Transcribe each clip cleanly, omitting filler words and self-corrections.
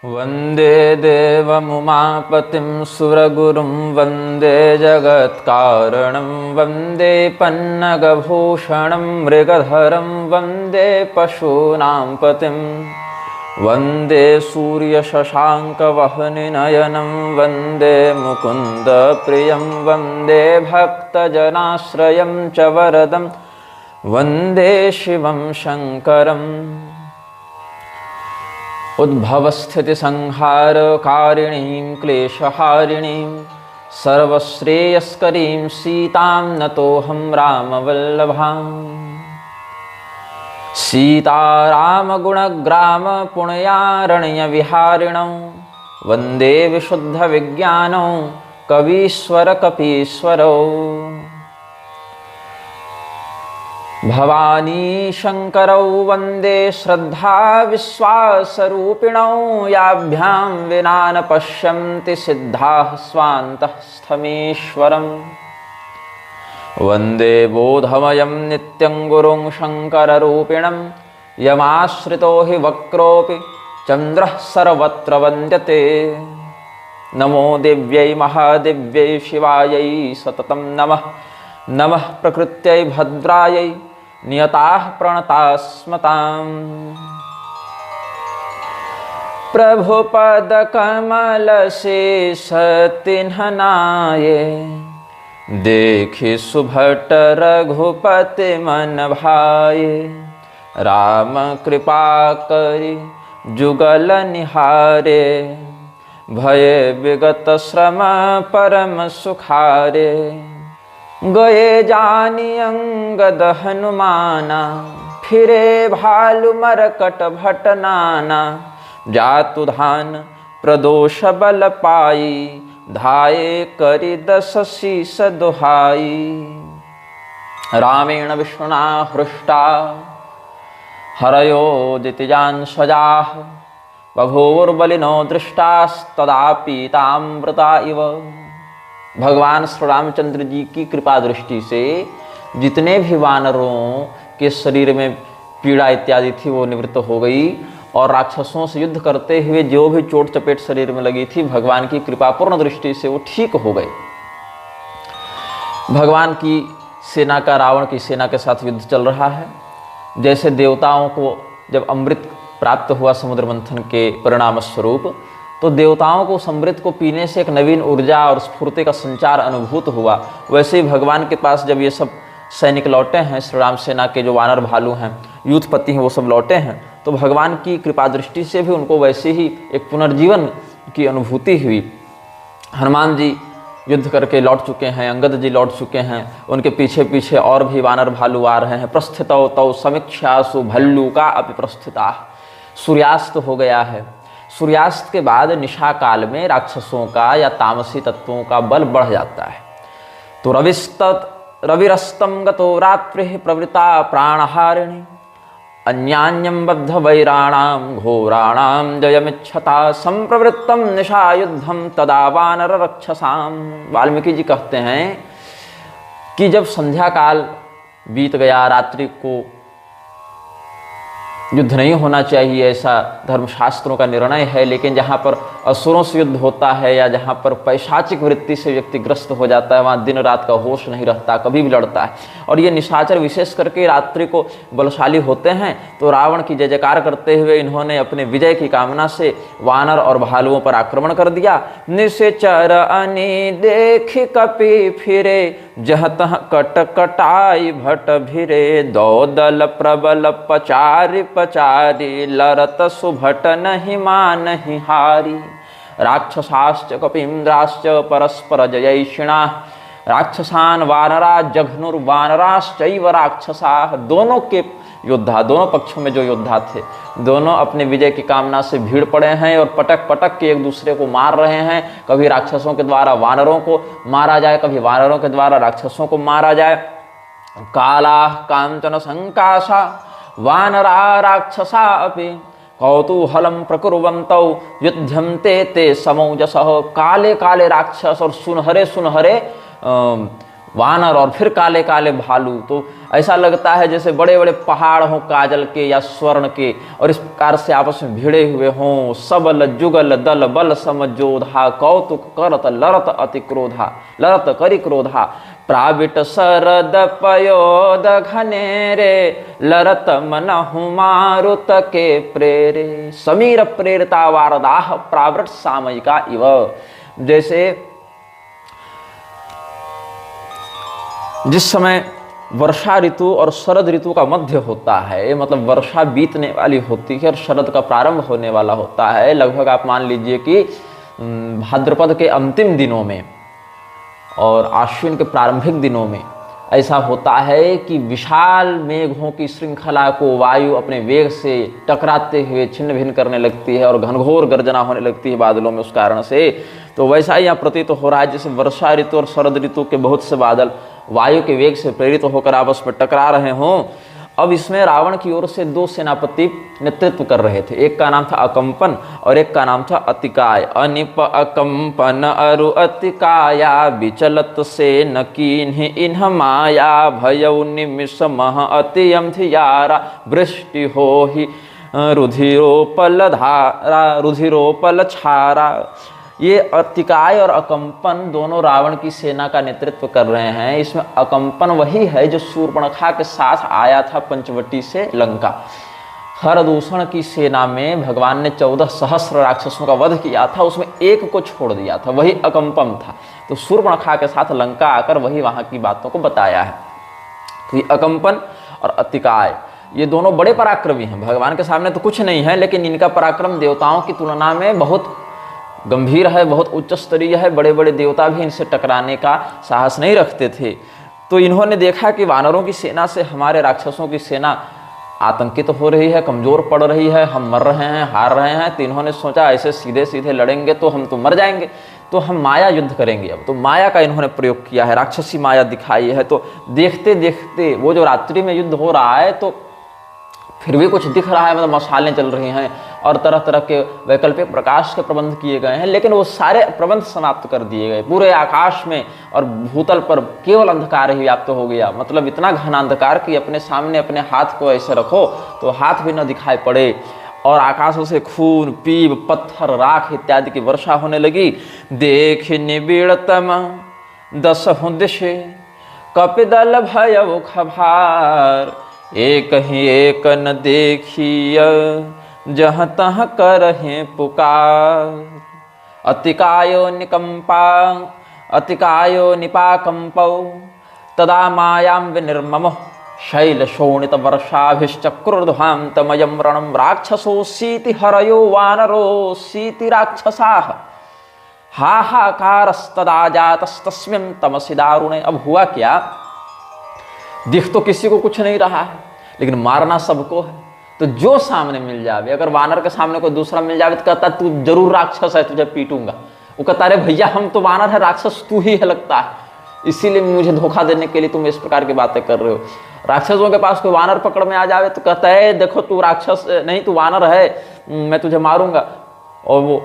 वन्दे देवमुमापतिं सुरगुरुं वन्दे जगत्कारणं वन्दे पन्नगभूषणं मृगधरं वन्दे पशूनां पतिं वन्दे सूर्यशशाङ्कवह्निनयनं वन्दे मुकुन्दप्रियं वन्दे भक्तजनाश्रयं च वरदं वन्दे शिवं शङ्करम् उद्भवस्थितिसंहारकारिणीं क्लेशहारिणीं सर्वश्रेयस्करीं सीतां नतोऽहं रामवल्लभाम् सीतारामगुणग्रामपुण्यारण्यविहारिणौ वन्दे विशुद्धविज्ञानौ कवीश्वरकपीश्वरौ भवानी शंकरौ वन्दे श्रद्धा विश्वासरूपिणौ याभ्यां विना न पश्यन्ति सिद्धाः स्वान्तः स्थमीश्वरम् वन्दे बोधमयं नित्यं गुरुं शङ्कररूपिणं यमाश्रितो हि वक्रोऽपि चन्द्रः सर्वत्र वन्द्यते नमो दिव्यै महादिव्यै शिवायै सततं नमः नमः प्रकृत्यै भद्रायै नियताः प्रणतास्मताम् प्रभुपदकमलशेषतिन्हनाये देखि सुभट रघुपति मन भाये राम कृपा करि जुगल निहारे भये विगत श्रम परम सुखारे गए जानि अंगद हनुमाना फिरे भालु मरकट भट नाना जातु धान प्रदोष बल पाई धाये करि दस शीस दुहाई रामेण विष्णुना हृष्टा हरयोदितिजान् स्वजाः बभूवुर्बलिनो दृष्टास्तदापि ताम्रता इव। भगवान श्री रामचंद्र जी की कृपा दृष्टि से जितने भी वानरों के शरीर में पीड़ा इत्यादि थी वो निवृत्त हो गई और राक्षसों से युद्ध करते हुए जो भी चोट चपेट शरीर में लगी थी भगवान की कृपापूर्ण दृष्टि से वो ठीक हो गए। भगवान की सेना का रावण की सेना के साथ युद्ध चल रहा है। जैसे देवताओं को जब अमृत प्राप्त हुआ समुद्र मंथन के परिणाम स्वरूप तो देवताओं को अमृत को पीने से एक नवीन ऊर्जा और स्फूर्ति का संचार अनुभूत हुआ, वैसे ही भगवान के पास जब ये सब सैनिक लौटे हैं, श्री राम सेना के जो वानर भालू हैं, यूथपति हैं, वो सब लौटे हैं, तो भगवान की कृपा दृष्टि से भी उनको वैसे ही एक पुनर्जीवन की अनुभूति हुई। हनुमान जी युद्ध करके लौट चुके हैं, अंगद जी लौट चुके हैं, उनके पीछे पीछे और भी वानर भालू आ रहे हैं। प्रस्थितौ तौ समीक्षासु भल्लूका अपि प्रस्थिता। सूर्यास्त हो गया है। सूर्यास्त के बाद निशा काल में राक्षसों का या तामसी तत्वों का बल बढ़ जाता है। तो रविरस्तम गतो रात्रिः प्रवृता प्राणहारिणी अन्यान्यं बद्ध वैराणां घोराणां जयमिच्छता संप्रवृत्तम निशा युद्धम तदा वानर रक्षसाम। वाल्मीकि जी कहते हैं कि जब संध्या काल बीत गया, रात्रि को युद्ध नहीं होना चाहिए ऐसा धर्मशास्त्रों का निर्णय है, लेकिन जहाँ पर असुरों से युद्ध होता है या जहाँ पर पैशाचिक वृत्ति से व्यक्ति ग्रस्त हो जाता है वहाँ दिन रात का होश नहीं रहता, कभी भी लड़ता है। और ये निशाचर विशेष करके रात्रि को बलशाली होते हैं। तो रावण की जय जयकार करते हुए इन्होंने अपने विजय की कामना से वानर और भालुओं पर आक्रमण कर दिया। निशाचर अनि देख कपि फिरे जहतः कट कटाई भट भिरे दो दल प्रबल पचारि पचारि लरत सुभट नहीं मानहि हारी। राक्षसाश्च कपीन्द्राश्च परस्पर जयैषिणा राक्षसान वानरा जघनुर्वानराश्चैव राक्षसा। दोनों के योद्धा, दोनों पक्षों में जो योद्धा थे, दोनों अपने विजय की कामना से भीड़ पड़े हैं और पटक पटक के एक दूसरे को मार रहे हैं। कभी राक्षसों के द्वारा वानरों को मारा जाए, कभी वानरों के द्वारा राक्षसों को मारा जाए। काला कांचन संकाशा वानरा राक्षसा अपि कौतूहलम प्रकुर्वन्तौ युध्यन्ते ते समौजसः। काले काले राक्षस और सुनहरे सुनहरे वानर और फिर काले काले भालू तो ऐसा लगता है जैसे बड़े बड़े पहाड़ हों काजल के या स्वर्ण के, और इस प्रकार से आपस में भिड़े हुए हों। सबल जुगल दल बल समझोधा, कौतुक करत लरत अति क्रोधा, लरत करि क्रोधा। प्राविट शरद पयोद घनेरे, लरत मनहु मारुत के प्रेरे। समीर प्रेरिता वारदाह प्रावृत सामयिका इव। जैसे जिस समय वर्षा ऋतु और शरद ऋतु का मध्य होता है, मतलब वर्षा बीतने वाली होती है और शरद का प्रारंभ होने वाला होता है, लगभग आप मान लीजिए कि भाद्रपद के अंतिम दिनों में और आश्विन के प्रारंभिक दिनों में ऐसा होता है कि विशाल मेघों की श्रृंखला को वायु अपने वेग से टकराते हुए छिन्न भिन्न करने लगती है और घनघोर गर्जना होने लगती है बादलों में उस कारण से। तो वैसा ही यहाँ प्रतीत हो रहा है जैसे वर्षा ऋतु और शरद ऋतु के बहुत से बादल वायु के वेग से प्रेरित होकर आपस में टकरा रहे हों। अब इसमें रावण की ओर से दो सेनापति नेतृत्व कर रहे थे, एक का नाम था अकंपन और एक का नाम था अतिकाय। अनिप अकंपन अरु अतिकाया, विचलत से न कीन्हि इन्ह माया, भयउ निमिष मह अतियम धियारा, वृष्टि होहि रुधिरोपल धारा, रुधिरोपल छारा। ये अतिकाय और अकंपन दोनों रावण की सेना का नेतृत्व कर रहे हैं। इसमें अकंपन वही है जो शूर्पणखा के साथ आया था पंचवटी से लंका। हरदूषण की सेना में भगवान ने 14 सहस्र राक्षसों का वध किया था, उसमें एक को छोड़ दिया था, वही अकंपन था। तो शूर्पणखा के साथ लंका आकर वही वहाँ की बातों को बताया है। तो ये अकंपन और अतिकाय ये दोनों बड़े पराक्रमी हैं। भगवान के सामने तो कुछ नहीं है, लेकिन इनका पराक्रम देवताओं की तुलना में बहुत गंभीर है, बहुत उच्च स्तरीय है। बड़े बड़े देवता भी इनसे टकराने का साहस नहीं रखते थे। तो इन्होंने देखा कि वानरों की सेना से हमारे राक्षसों की सेना आतंकित हो रही है, कमज़ोर पड़ रही है, हम मर रहे हैं, हार रहे हैं। तो इन्होंने सोचा ऐसे सीधे सीधे लड़ेंगे तो हम तो मर जाएंगे, तो हम माया युद्ध करेंगे। अब तो माया का इन्होंने प्रयोग किया है, राक्षसी माया दिखाई है। तो देखते देखते वो जो रात्रि में युद्ध हो रहा है तो फिर भी कुछ दिख रहा है, मतलब मशालें चल रही हैं और तरह तरह के वैकल्पिक प्रकाश के प्रबंध किए गए हैं, लेकिन वो सारे प्रबंध समाप्त कर दिए गए। पूरे आकाश में और भूतल पर केवल अंधकार ही व्याप्त हो गया। मतलब इतना घना अंधकार कि अपने सामने अपने हाथ को ऐसे रखो तो हाथ भी न दिखाई पड़े, और आकाशों से खून, पीप, पत्थर, राख इत्यादि की वर्षा होने लगी। देख निबिड़तम दसहु दिशे, कपिदल भयउ खभार, एक ही एक न देखिय, जहाँ तहाँ करहें पुकार। अतिकायो निकंपा, अतिकायो निपाकंपौ, तदा मायां विनिर्ममो, शैल शोणित वर्षाभिश्चक्रुर्ध्वान्तमयं रणं, राक्षसोऽसीति हरयो वानरोऽसीति राक्षसाः, हाहाकारस्तदा जातस्तस्मिन् तमसि दारुणे। अब हुआ क्या, दिख तो किसी को कुछ नहीं रहा है, लेकिन मारना सबको है। तो जो सामने मिल जावे, अगर वानर के सामने कोई दूसरा मिल जावे तो कहता तू जरूर राक्षस है, तुझे पीटूंगा। वो कहता अरे भैया हम तो वानर है, राक्षस तू ही है लगता है, इसीलिए मुझे धोखा देने के लिए तुम इस प्रकार की बातें कर रहे हो। राक्षसों के पास कोई वानर पकड़ में आ जावे तो कहता है देखो तू राक्षस नहीं, तू वानर है, मैं तुझे मारूंगा। और वो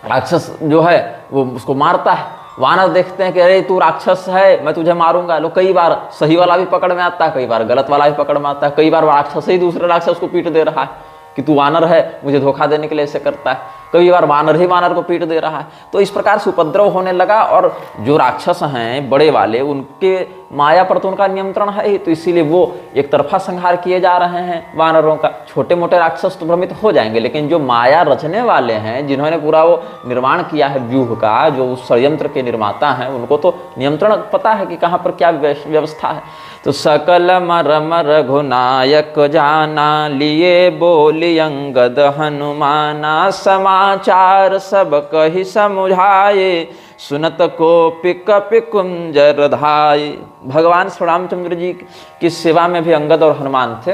राक्षस जो है वो उसको मारता है। वानर देखते हैं कि अरे तू राक्षस है, मैं तुझे मारूंगा। लोग कई बार सही वाला भी पकड़ में आता है, कई बार गलत वाला भी पकड़ में आता है। कई बार राक्षस ही दूसरे राक्षस को पीट दे रहा है कि तू वानर है, मुझे धोखा देने के लिए ऐसे करता है। कई बार वानर ही वानर को पीट दे रहा है। तो इस प्रकार से उपद्रव होने लगा, और जो राक्षस हैं बड़े वाले, उनके माया पर तो उनका नियंत्रण है ही, तो इसीलिए वो एक तरफा संहार किए जा रहे हैं वानरों का। छोटे मोटे राक्षस तो भ्रमित हो जाएंगे, लेकिन जो माया रचने वाले हैं, जिन्होंने पूरा वो निर्माण किया है व्यूह का, जो उस षड्यंत्र के निर्माता हैं, उनको तो नियंत्रण पता है कि कहाँ पर क्या व्यवस्था है। तो सकल मरम रघुनायक जाना, लिए बोली अंगद हनुमाना, समाचार सब कही समुझाए, सुनत कोपि कपि कुंजर धाये। भगवान श्री रामचंद्र जी की सेवा में भी अंगद और हनुमान थे।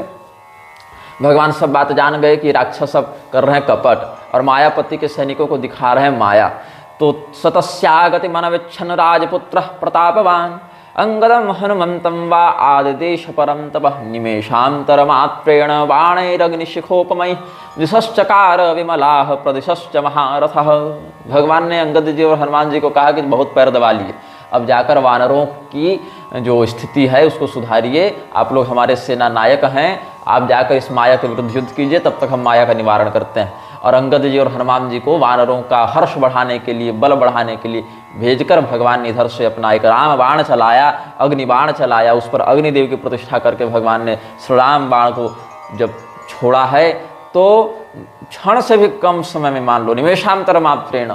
भगवान सब बात जान गए कि राक्षस सब कर रहे हैं कपट, और मायापति के सैनिकों को दिखा रहे हैं माया। तो सतस्यागति मनविच्छन राजपुत्र प्रतापवान, अंगदम हनुमंतम वा आदिदेश परम तपः, निमेषांतरमात्रेण बाणैरग्निशिखोपमैः, दिशश्चकार विमलाः प्रदिशश्च महारथः। भगवान ने अंगद जी और हनुमान जी को कहा कि बहुत पैर दबा लिए, अब जाकर वानरों की जो स्थिति है उसको सुधारिए, आप लोग हमारे सेना नायक हैं, आप जाकर इस माया के विरुद्ध युद्ध कीजिए, तब तक हम माया का निवारण करते हैं। और अंगद जी और हनुमान जी को वानरों का हर्ष बढ़ाने के लिए, बल बढ़ाने के लिए भेजकर भगवान ने इधर से अपना एक राम बाण चलाया, अग्नि बाण चलाया, उस पर अग्निदेव की प्रतिष्ठा करके भगवान ने श्री राम बाण को जब छोड़ा है तो क्षण से भी कम समय में, मान लो निमेषांतर मात्रेण,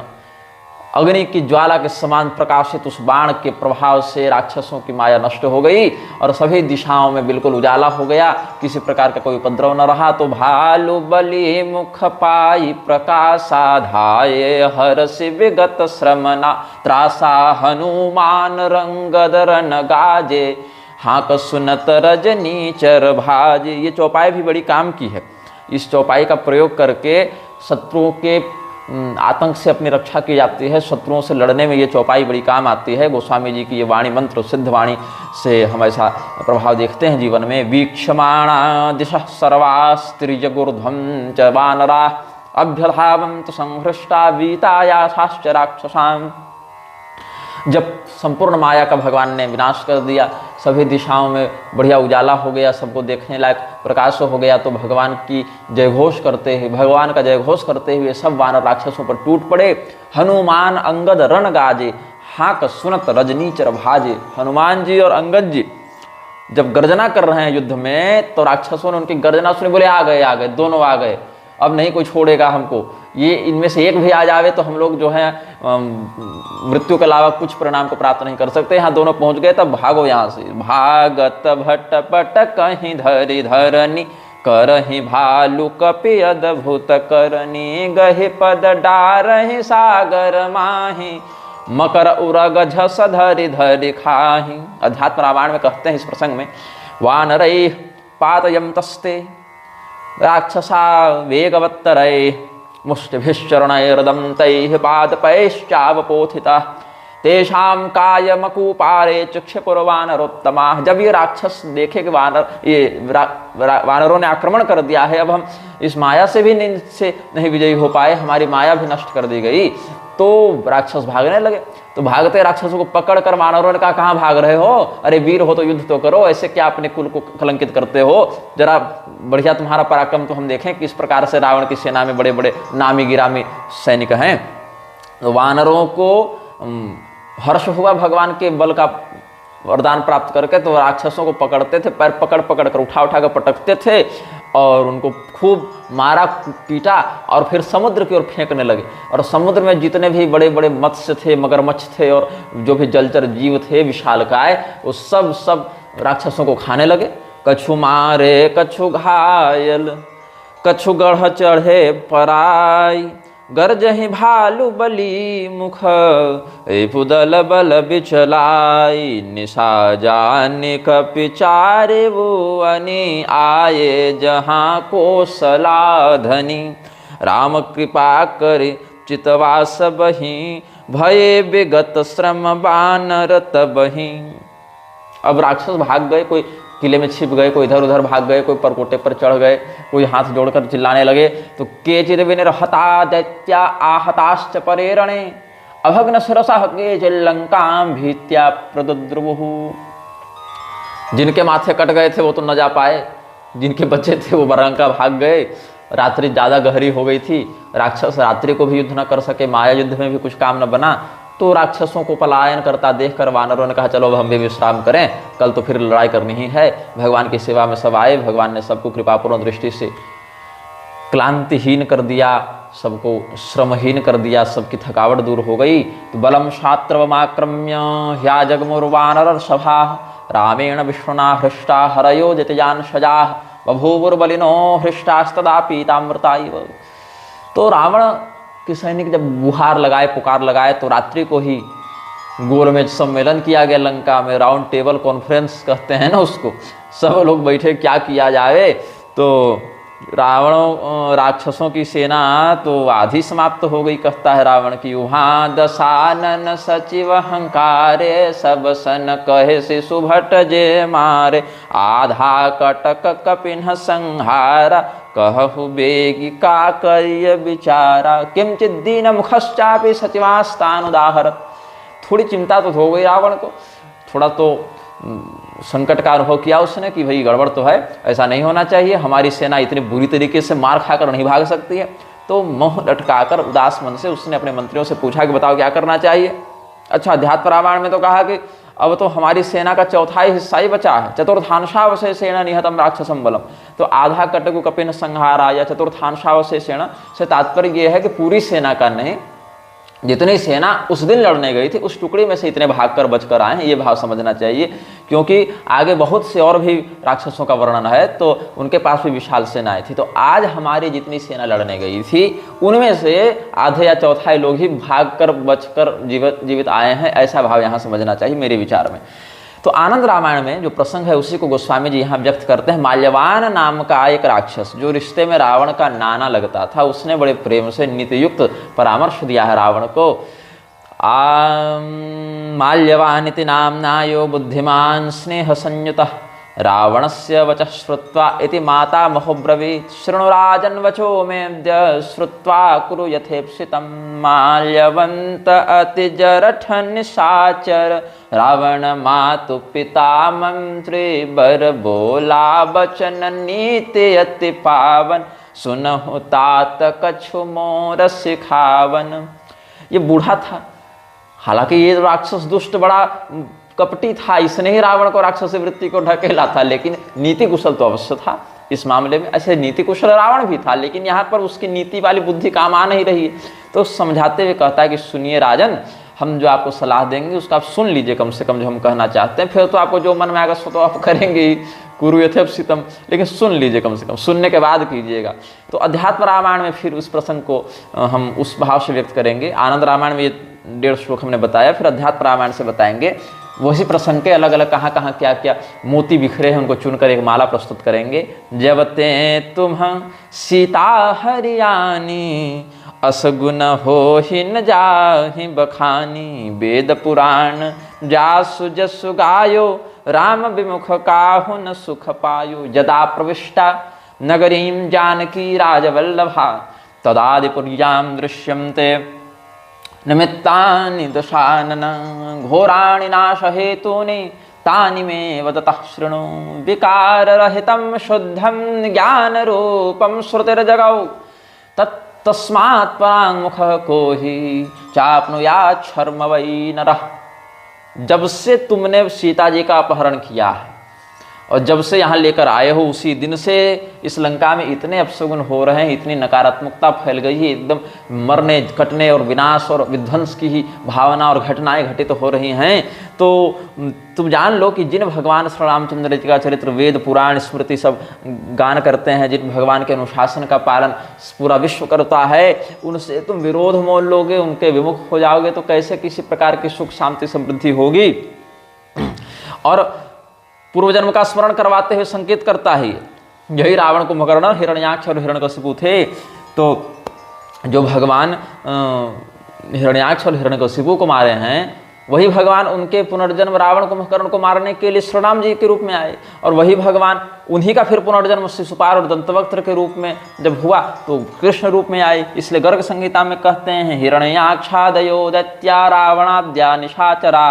अग्नि की ज्वाला के समान प्रकाशित उस बाण के प्रभाव से राक्षसों की माया नष्ट हो गई और सभी दिशाओं में बिल्कुल उजाला हो गया, किसी प्रकार का कोई उपद्रव न रहा। तो भालु बलि मुख पाई प्रकाशाधाये हर्षि विगत श्रमना त्रासा हनुमान रंगद रन गाजे हाँक सुनत रजनीचर भाजे। ये चौपाई भी बड़ी काम की है। इस चौपाई का प्रयोग करके शत्रुओं के आतंक से अपनी रक्षा की जाती है, शत्रुओं से लड़ने में ये चौपाई बड़ी काम आती है। गोस्वामी जी की ये वाणी मंत्र सिद्ध वाणी से हम ऐसा प्रभाव देखते हैं जीवन में। वीक्षमाणा दिशः सर्वास्त्रिजगुर्ध्वं च वानरा अभ्यधावन्त संहृष्टा वीतायासाश्च राक्षसां। जब संपूर्ण माया का भगवान ने विनाश कर दिया, सभी दिशाओं में बढ़िया उजाला हो गया, सबको देखने लायक प्रकाश हो गया, तो भगवान की जयघोष करते हुए, भगवान का जयघोष करते हुए सब वानर राक्षसों पर टूट पड़े। हनुमान अंगद रण गाजे हाँक सुनत रजनीचर भाजे। हनुमान जी और अंगद जी जब गर्जना कर रहे हैं युद्ध में, तो राक्षसों ने उनकी गर्जना सुनी, बोले आ गए, दोनों आ गए, अब नहीं कोई छोड़ेगा हमको, ये इनमें से एक भी आ जावे तो हम लोग जो है मृत्यु के अलावा कुछ परिणाम को प्राप्त नहीं कर सकते। यहाँ दोनों पहुंच गए, तब भागो यहाँ से। भागत भट पट कहीं धरि धरनी करहि भालु कपि अद्भुत करनी गहि पद डारहि सागर माहि मकर उरग झस धरि धरि खाहि। अध्यात्म रामायण में कहते हैं इस प्रसंग में, वानरैः पातयन्तस्ते राक्षसा वेगवत्तरैः मुष्टिभिश्चरणैर्दन्तैः पादपैश्चावपोथिताः तेषां कायमकूपारे चक्षुपुरवानरोत्तमाः। जब ये राक्षस देखे कि वानरों ने आक्रमण कर दिया है, अब हम इस माया से भी नहीं विजयी हो पाए, हमारी माया भी नष्ट कर दी गई, तो राक्षस भागने लगे। तो भागते राक्षसों को पकड़कर वानरों ने कहा, कहाँ भाग रहे हो, अरे वीर हो तो युद्ध तो करो, ऐसे क्या अपने कुल को कलंकित करते हो, जरा बढ़िया तुम्हारा पराक्रम तो हम देखें। किस प्रकार से रावण की सेना में बड़े बड़े नामी गिरामी सैनिक हैं। तो वानरों को हर्ष हुआ भगवान के बल का वरदान प्राप्त करके, तो राक्षसों को पकड़ते थे, पैर पकड़ पकड़ कर उठा कर पटकते थे और उनको खूब मारा पीटा और फिर समुद्र की ओर फेंकने लगे। और समुद्र में जितने भी बड़े बड़े मत्स्य थे, मगरमच्छ थे और जो भी जलचर जीव थे, विशालकाय, वो सब राक्षसों को खाने लगे। कछु मारे कछु घायल कछु गढ़ चढ़े पराई गरजहि भालु बली मुख पुदल बल बिचलाई निशा जाने कपि चारे वो अनि आये जहाँ को सलाधनी राम कृपा करे चितवास बही भये विगत श्रम बानर तबही। अब राक्षस भाग गए, कोई किले में छिप गए, कोई इधर उधर भाग गए, कोई परकोटे पर चढ़ गए, कोई हाथ जोड़कर चिल्लाने लगे। तो केचिद विनिर्हता दैत्या आहताश्च परेरणे अभग्न शिरसः केचित् लंकां भीत्या प्रदद्रुवुः। जिनके माथे कट गए थे वो तो न जा पाए, जिनके बच्चे थे वो लंका भाग गए। रात्रि ज़्यादा गहरी हो गई थी, राक्षस रात्रि को भी युद्ध न कर सके, माया युद्ध में भी कुछ काम न बना। तो राक्षसों को पलायन करता देखकर वानरों ने कहा, चलो अब हम भी विश्राम करें, कल तो फिर लड़ाई करनी ही है। भगवान की सेवा में सब आए, भगवान ने सबको कृपापूर्ण दृष्टि से क्लांतिहीन कर दिया, सबको श्रमहीन कर दिया, सबकी थकावट दूर हो गई। तो बलम शात्रवमाक्रम्य ह्या जगमुर्वानर सभा रामेण विष्णुना हृष्टा हरयो जतजान सजा बभूवुर्बलिनो हृष्टास्तदा पीतामृता इव। तो रावण के सैनिक जब गुहार लगाए, पुकार लगाए, तो रात्रि को ही गोल में सम्मेलन किया गया लंका में, राउंड टेबल कॉन्फ्रेंस कहते हैं ना उसको। सब लोग बैठे क्या किया जाए। तो राक्षसों की सेना तो आधी समाप्त हो गई, कहता है रावण की। वहाँ दशानन सचिव हंकारे सब सन कहे शिशु भट्ट जे मारे आधा कटक कपिन संहारा कहु बेगी का करिय विचारा किंचित दीन मुखश्चापि सचिवास्तानुदाहरत। थोड़ी चिंता तो हो गई रावण को, थोड़ा तो संकट का अनुभव किया उसने कि भाई गड़बड़ तो है, ऐसा नहीं होना चाहिए, हमारी सेना इतनी बुरी तरीके से मार खाकर नहीं भाग सकती है। तो मुँह लटकाकर उदास मन से उसने अपने मंत्रियों से पूछा कि बताओ क्या करना चाहिए। अच्छा, अध्यात्म रामायण में तो कहा कि अब तो हमारी सेना का चौथाई हिस्सा ही बचा है, चतुर्थांशावशेषेण निहतम राक्षसम बलम। तो आधा कटकु कपिन संहारा या चतुर्थांशावशेषेण से तात्पर्य यह है कि पूरी सेना का नहीं, जितनी सेना उस दिन लड़ने गई थी उस टुकड़ी में से इतने भागकर बचकर आए हैं, ये भाव समझना चाहिए। क्योंकि आगे बहुत से और भी राक्षसों का वर्णन है, तो उनके पास भी विशाल सेनाएं थी। तो आज हमारी जितनी सेना लड़ने गई थी उनमें से आधे या चौथाई लोग ही भागकर बचकर जीवित आए हैं, ऐसा भाव यहाँ समझना चाहिए मेरे विचार में। तो आनंद रामायण में जो प्रसंग है उसी को गोस्वामी जी यहाँ व्यक्त करते हैं। माल्यवान नाम का एक राक्षस जो रिश्ते में रावण का नाना लगता था, उसने बड़े प्रेम से नीतियुक्त परामर्श दिया है रावण को। माल्यवानिति नाम्ना यो बुद्धिमान स्नेह संयुतः रावणस्य वचः श्रुत्वा इति माता महोब्रवीत् शृणु राजन् वचो मेऽद्य श्रुत्वा कुरु यथेप्सितं माल्यवन्त अतिजरठ निशाचर रावण मातु पिता मंत्री बर बोला बचन नीति अति पावन सुनहु तात कछु मोर सिखावन। ये बूढ़ा था, हालांकि ये राक्षस दुष्ट बड़ा कपटी था, इसने ही रावण को राक्षस वृत्ति को ढकेला था, लेकिन नीति कुशल तो अवश्य था इस मामले में। ऐसे नीति कुशल रावण भी था, लेकिन यहाँ पर उसकी नीति वाली बुद्धि काम आ नहीं रही है। तो समझाते हुए कहता है कि सुनिए राजन, हम जो आपको सलाह देंगे उसका आप सुन लीजिए कम से कम जो हम कहना चाहते हैं, फिर तो आपको जो मन में आएगा सो तो आप करेंगे ही, कुरु यथेप्सितम, लेकिन सुन लीजिए कम से कम, सुनने के बाद कीजिएगा। तो अध्यात्म रामायण में फिर उस प्रसंग को हम उस भाव से व्यक्त करेंगे। आनंद रामायण में ये 1.5 श्लोक हमने बताया, फिर अध्यात्म रामायण से बताएंगे वही प्रसंग के अलग अलग कहाँ कहाँ क्या क्या मोती बिखरे हैं, उनको चुनकर एक माला प्रस्तुत करेंगे। जब ते तुम सीता हरियाणी असगुन हो ही न जाहि बखानी वेद पुराण जासु जसु गायो राम विमुख काहु न सुख पायो यदा प्रविष्टा नगरीं जानकी राजवल्लभा तदादिपुर्यां दृश्यन्ते निमित्तानि दशानन घोराणि नाश हेतूनि तानि मे वदतः शृणु विकाररहितं शुद्धं ज्ञानरूपं श्रुतिर्जगौ तस्मात् पराङ्मुखः को हि चाप्नुयात् शर्म वै नरः। जब से तुमने सीता जी का अपहरण किया है और जब से यहाँ लेकर आए हो, उसी दिन से इस लंका में इतने अपशगुन हो रहे हैं, इतनी नकारात्मकता फैल गई है, एकदम मरने कटने और विनाश और विध्वंस की ही भावना और घटनाएं घटित तो हो रही हैं। तो तुम जान लो कि जिन भगवान श्री रामचंद्र जी का चरित्र वेद पुराण स्मृति सब गान करते हैं, जिन भगवान के अनुशासन का पालन पूरा विश्व करता है, उनसे तुम विरोध मोल लोगे, उनके विमुख हो जाओगे, तो कैसे किसी प्रकार की सुख शांति समृद्धि होगी। और पूर्व जन्म का स्मरण करवाते हुए संकेत करता है, यही रावण कुंभकर्ण हिरण्याक्ष और हिरण्यकशिपु थे। तो जो भगवान हिरण्याक्ष और हिरण्यकशिपु को मारे हैं, वही भगवान उनके पुनर्जन्म रावण कुंभकर्ण को मारने के लिए श्री राम जी के रूप में आए, और वही भगवान उन्हीं का फिर पुनर्जन्म शिशुपाल और दंतवक्त्र के रूप में जब हुआ तो कृष्ण रूप में आए। इसलिए गर्ग संहिता में कहते हैं हिरण्याक्षादयो दैत्या रावणाद्या निशाचरा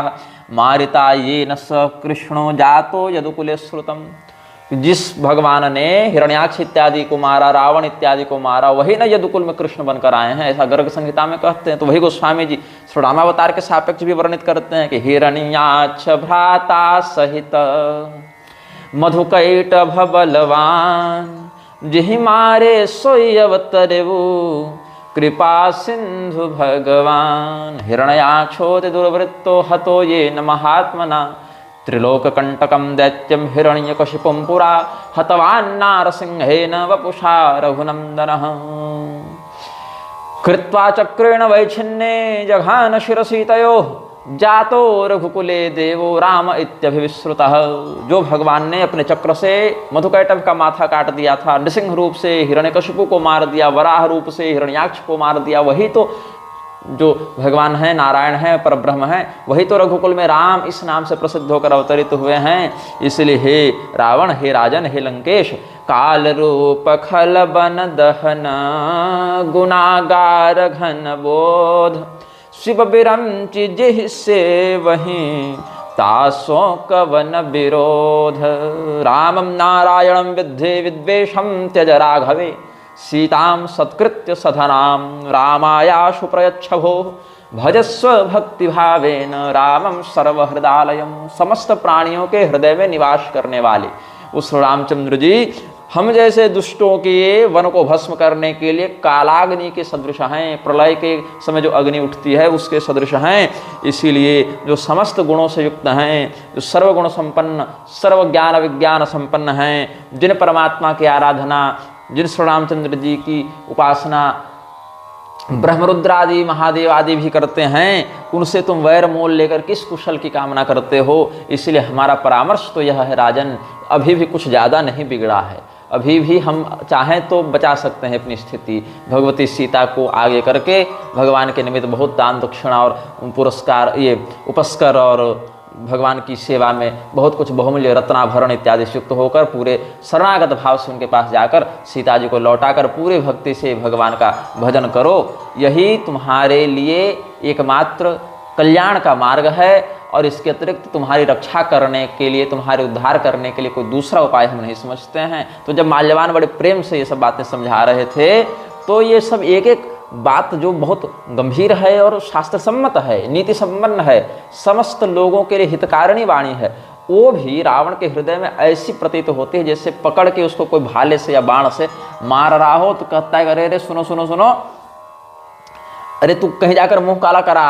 मारिता ये न स कृष्णो जातो यदुकुले श्रुतम। जिस भगवान ने हिरण्याक्ष इत्यादि को मारा, रावण इत्यादि को मारा, वही न यदुकुल में कृष्ण बनकर आए हैं, ऐसा गर्ग संहिता में कहते हैं। तो वही गोस्वामी जी श्री रामावतार के सापेक्ष भी वर्णित करते हैं कि हिरण्याक्ष भ्राता सहित मधुकैटभ बलवान जिहि मारे सोई अवतरेवु कृपा सिंधु भगवान। हिरण्याक्षोति दुर्वृत्तो हतो ये न महात्मना त्रिलोककंटकं दैत्यं हिरण्यकशिपुं पुरा हतवान्नारसिंहेन वपुषा रघुनंदनः। कृत्वा चक्रेण वैच्छिन्ने जघान शिरसि तयोः जातो रघुकुले देवो राम इत्यभिविश्रुतः। जो भगवान ने अपने चक्र से मधुकैटभ का माथा काट दिया था, नृसिंह रूप से हिरण्यकशिपु को मार दिया, वराह रूप से हिरण्याक्ष को मार दिया, वही तो जो भगवान है, नारायण है, परब्रह्म है, वही तो रघुकुल में राम इस नाम से प्रसिद्ध होकर अवतरित हुए हैं। इसलिए हे रावण, हे राजन, हे लंकेश, काल रूप खल बन दहन गुनागार घन बोध शिव बिरंचि जिह से वहीं तासो कवन विरोध। रामं नारायणं विद्धि विद्वेषं त्यज राघवे सीतां सत्कृत्य सधनां रामायाशु प्रयच्छ भोः। भजस्व भक्ति भावेन रामं सर्वहृदालयम। समस्त प्राणियों के हृदय में निवास करने वाले उस रामचंद्र जी हम जैसे दुष्टों के वन को भस्म करने के लिए कालाग्नि के सदृश हैं, प्रलय के समय जो अग्नि उठती है उसके सदृश हैं। इसीलिए जो समस्त गुणों से युक्त हैं, जो सर्वगुण संपन्न सर्व ज्ञान विज्ञान संपन्न हैं, जिन परमात्मा की आराधना, जिन श्री रामचंद्र जी की उपासना ब्रह्मरुद्र आदि महादेव आदि भी करते हैं, उनसे तुम वैर मोल लेकर किस कुशल की कामना करते हो। इसलिए हमारा परामर्श तो यह है राजन, अभी भी कुछ ज़्यादा नहीं बिगड़ा है, अभी भी हम चाहें तो बचा सकते हैं अपनी स्थिति। भगवती सीता को आगे करके भगवान के निमित्त बहुत दान दक्षिणा और पुरस्कार, ये उपस्कर और भगवान की सेवा में बहुत कुछ बहुमूल्य रत्नाभरण इत्यादि से युक्त होकर पूरे शरणागत भाव से उनके पास जाकर सीता जी को लौटाकर पूरे भक्ति से भगवान का भजन करो। यही तुम्हारे लिए एकमात्र कल्याण का मार्ग है और इसके अतिरिक्त तुम्हारी रक्षा करने के लिए, तुम्हारे उद्धार करने के लिए कोई दूसरा उपाय हम नहीं समझते हैं। तो जब माल्यवान बड़े प्रेम से ये सब बातें समझा रहे थे तो ये सब एक एक बात जो बहुत गंभीर है और शास्त्र सम्मत है, नीति संपन्न है, समस्त लोगों के लिए हितकारिणी वाणी है, वो भी रावण के हृदय में ऐसी प्रतीत होती है जैसे पकड़ के उसको कोई भाले से या बाण से मार रहा हो तो कहता है अरे अरे सुनो सुनो सुनो, अरे तू कहीं जाकर मुंह काला करा,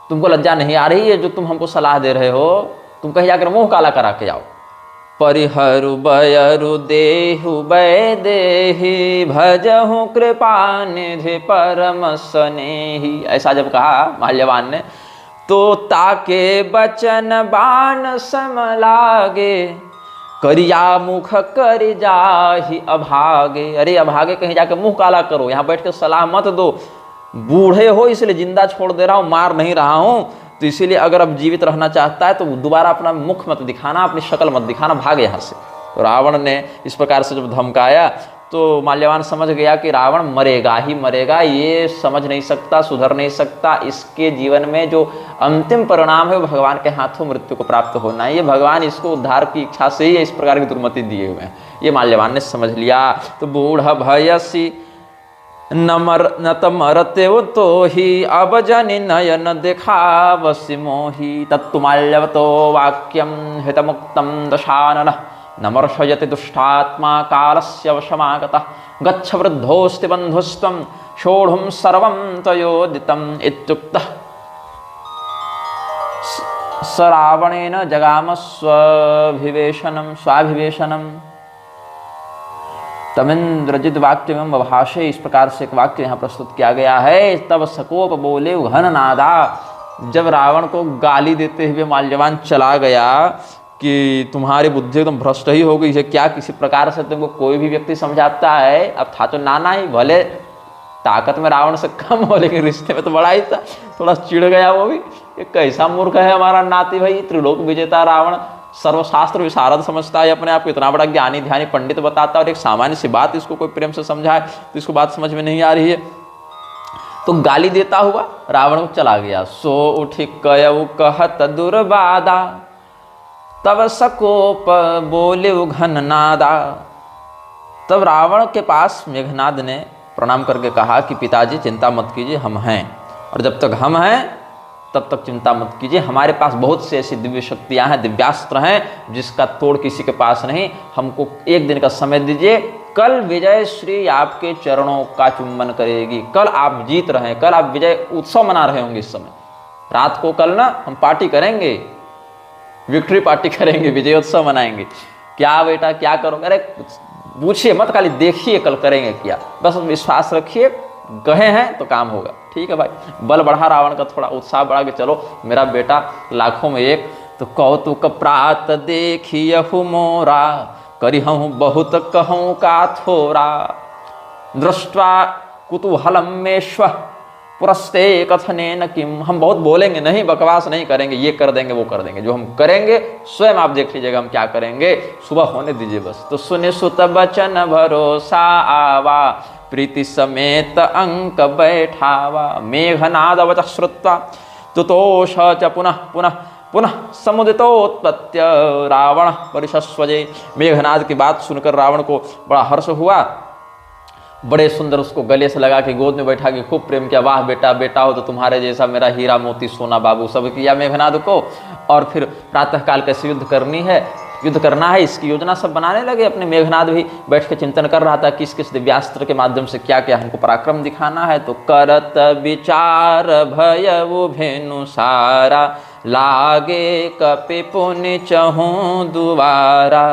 तुमको लज्जा नहीं आ रही है जो तुम हमको सलाह दे रहे हो, तुम कहीं जाकर मुंह काला करा के जाओ। परिहरु बयरु देहु बय देहि भजहु कृपा निधि परम स्नेही। ऐसा जब कहा माल्यवान ने तो ताके बचन बाण सम लागे करिया मुख कर जाहि अभागे। अरे अभागे कहीं जाके मुंह काला करो, यहाँ बैठ के सलाह मत दो, बूढ़े हो इसलिए जिंदा छोड़ दे रहा हूँ, मार नहीं रहा हूँ, तो इसीलिए अगर अब जीवित रहना चाहता है तो दोबारा अपना मुख मत दिखाना, अपनी शक्ल मत दिखाना, भाग यहाँ से। तो रावण ने इस प्रकार से जब धमकाया तो माल्यवान समझ गया कि रावण मरेगा ही मरेगा, ये समझ नहीं सकता, सुधर नहीं सकता, इसके जीवन में जो अंतिम परिणाम है वो भगवान के हाथों मृत्यु को प्राप्त होना है, ये भगवान इसको उद्धार की इच्छा से ही इस प्रकार की दुर्मति दिए हुए हैं, ये माल्यवान ने समझ लिया। तो बूढ़ भयसी नत मरते तो ही अब जनि नयन दिखावसि मोहि। तत्तु माल्यवतो वाक्यम हितमुक्तम दशानन नमर्षयति दुष्टात्मा कालस्य वशमागतः। गच्छ वृद्धोस्ति बन्धुस्त्वं शोढुं सर्वं त्वयोदितम् इत्युक्तः स रावणेन जगाम स्वाभिवेशनम। तमिंद्रजित वाक्य में भाषे, इस प्रकार से एक वाक्य यहाँ प्रस्तुत किया गया है। तब सकोप बोले घन नादा। जब रावण को गाली देते हुए माल्यवान चला गया कि तुम्हारी बुद्धि एकदम भ्रष्ट ही हो गई है क्या, किसी प्रकार से तुमको कोई भी व्यक्ति समझाता है, अब था तो नाना ही, भले ताकत में रावण से कम हो लेकिन रिश्ते में तो बड़ा ही था, थोड़ा चिढ़ गया वो भी, ये कैसा मूर्ख है हमारा नाती भाई, त्रिलोक विजेता रावण, सर्वशास्त्र विशारद समझता है अपने आप को, इतना बड़ा ज्ञानी ध्यानी पंडित बताता है और एक सामान्य सी बात इसको कोई प्रेम से समझाए तो इसको बात समझ में नहीं आ रही है। तो गाली देता हुआ रावण को चला गया। सो उठी कयऊ कहत दुर्बादा तब सकोप बोले घन नादा। तब रावण के पास मेघनाद ने प्रणाम करके कहा कि पिताजी चिंता मत कीजिए, हम हैं, और जब तक हम हैं तब तक चिंता मत कीजिए, हमारे पास बहुत से ऐसी दिव्य शक्तियां हैं, दिव्यास्त्र हैं जिसका तोड़ किसी के पास नहीं, हमको एक दिन का समय दीजिए, कल विजय श्री आपके चरणों का चुम्बन करेगी, कल आप जीत रहे हैं, कल आप विजय उत्सव मना रहे होंगे, इस समय रात को कल ना हम पार्टी करेंगे, विक्ट्री पार्टी करेंगे, विजयोत्सव मनाएंगे। क्या बेटा क्या करोगे, अरे पूछिए मत, खाली देखिए कल करेंगे क्या, बस विश्वास रखिए, कहे हैं तो काम होगा। ठीक है भाई, बल बढ़ा रावण का, थोड़ा उत्साह बढ़ा के चलो मेरा बेटा लाखों में एक। तो कौतुक प्रात देखियहु मोरा करिहु बहुत कहूँ का थोरा। दृष्ट्वा कुतूहलम मेश्व पुरस्ते कथने न किम। हम बहुत बोलेंगे नहीं, बकवास नहीं करेंगे, ये कर देंगे वो कर देंगे, जो हम करेंगे स्वयं आप देख लीजिएगा हम क्या करेंगे, सुबह होने दीजिए बस। तो सुने सुत बचन भरोसा आवा प्रीति समेत अंक बैठावा। मेघनाद वच श्रुत्वा तुतोष च पुनः पुनः पुनः समुदितोत्पत्य रावण परिशस्वजे। मेघनाद की बात सुनकर रावण को बड़ा हर्ष हुआ, बड़े सुंदर उसको गले से लगा के गोद में बैठा के खूब प्रेम किया। वाह बेटा, बेटा हो तो तुम्हारे जैसा मेरा हीरा मोती सोना बाबू सब किया मेघनाद को। और फिर प्रातःकाल कैसे युद्ध करना है इसकी योजना सब बनाने लगे। अपने मेघनाद भी बैठ के चिंतन कर रहा था किस किस दिव्यास्त्र के माध्यम से क्या क्या हमको पराक्रम दिखाना है। तो करत विचार भयउ भेनु सारा, लागे कपि पुनि चहूँ दुबारा।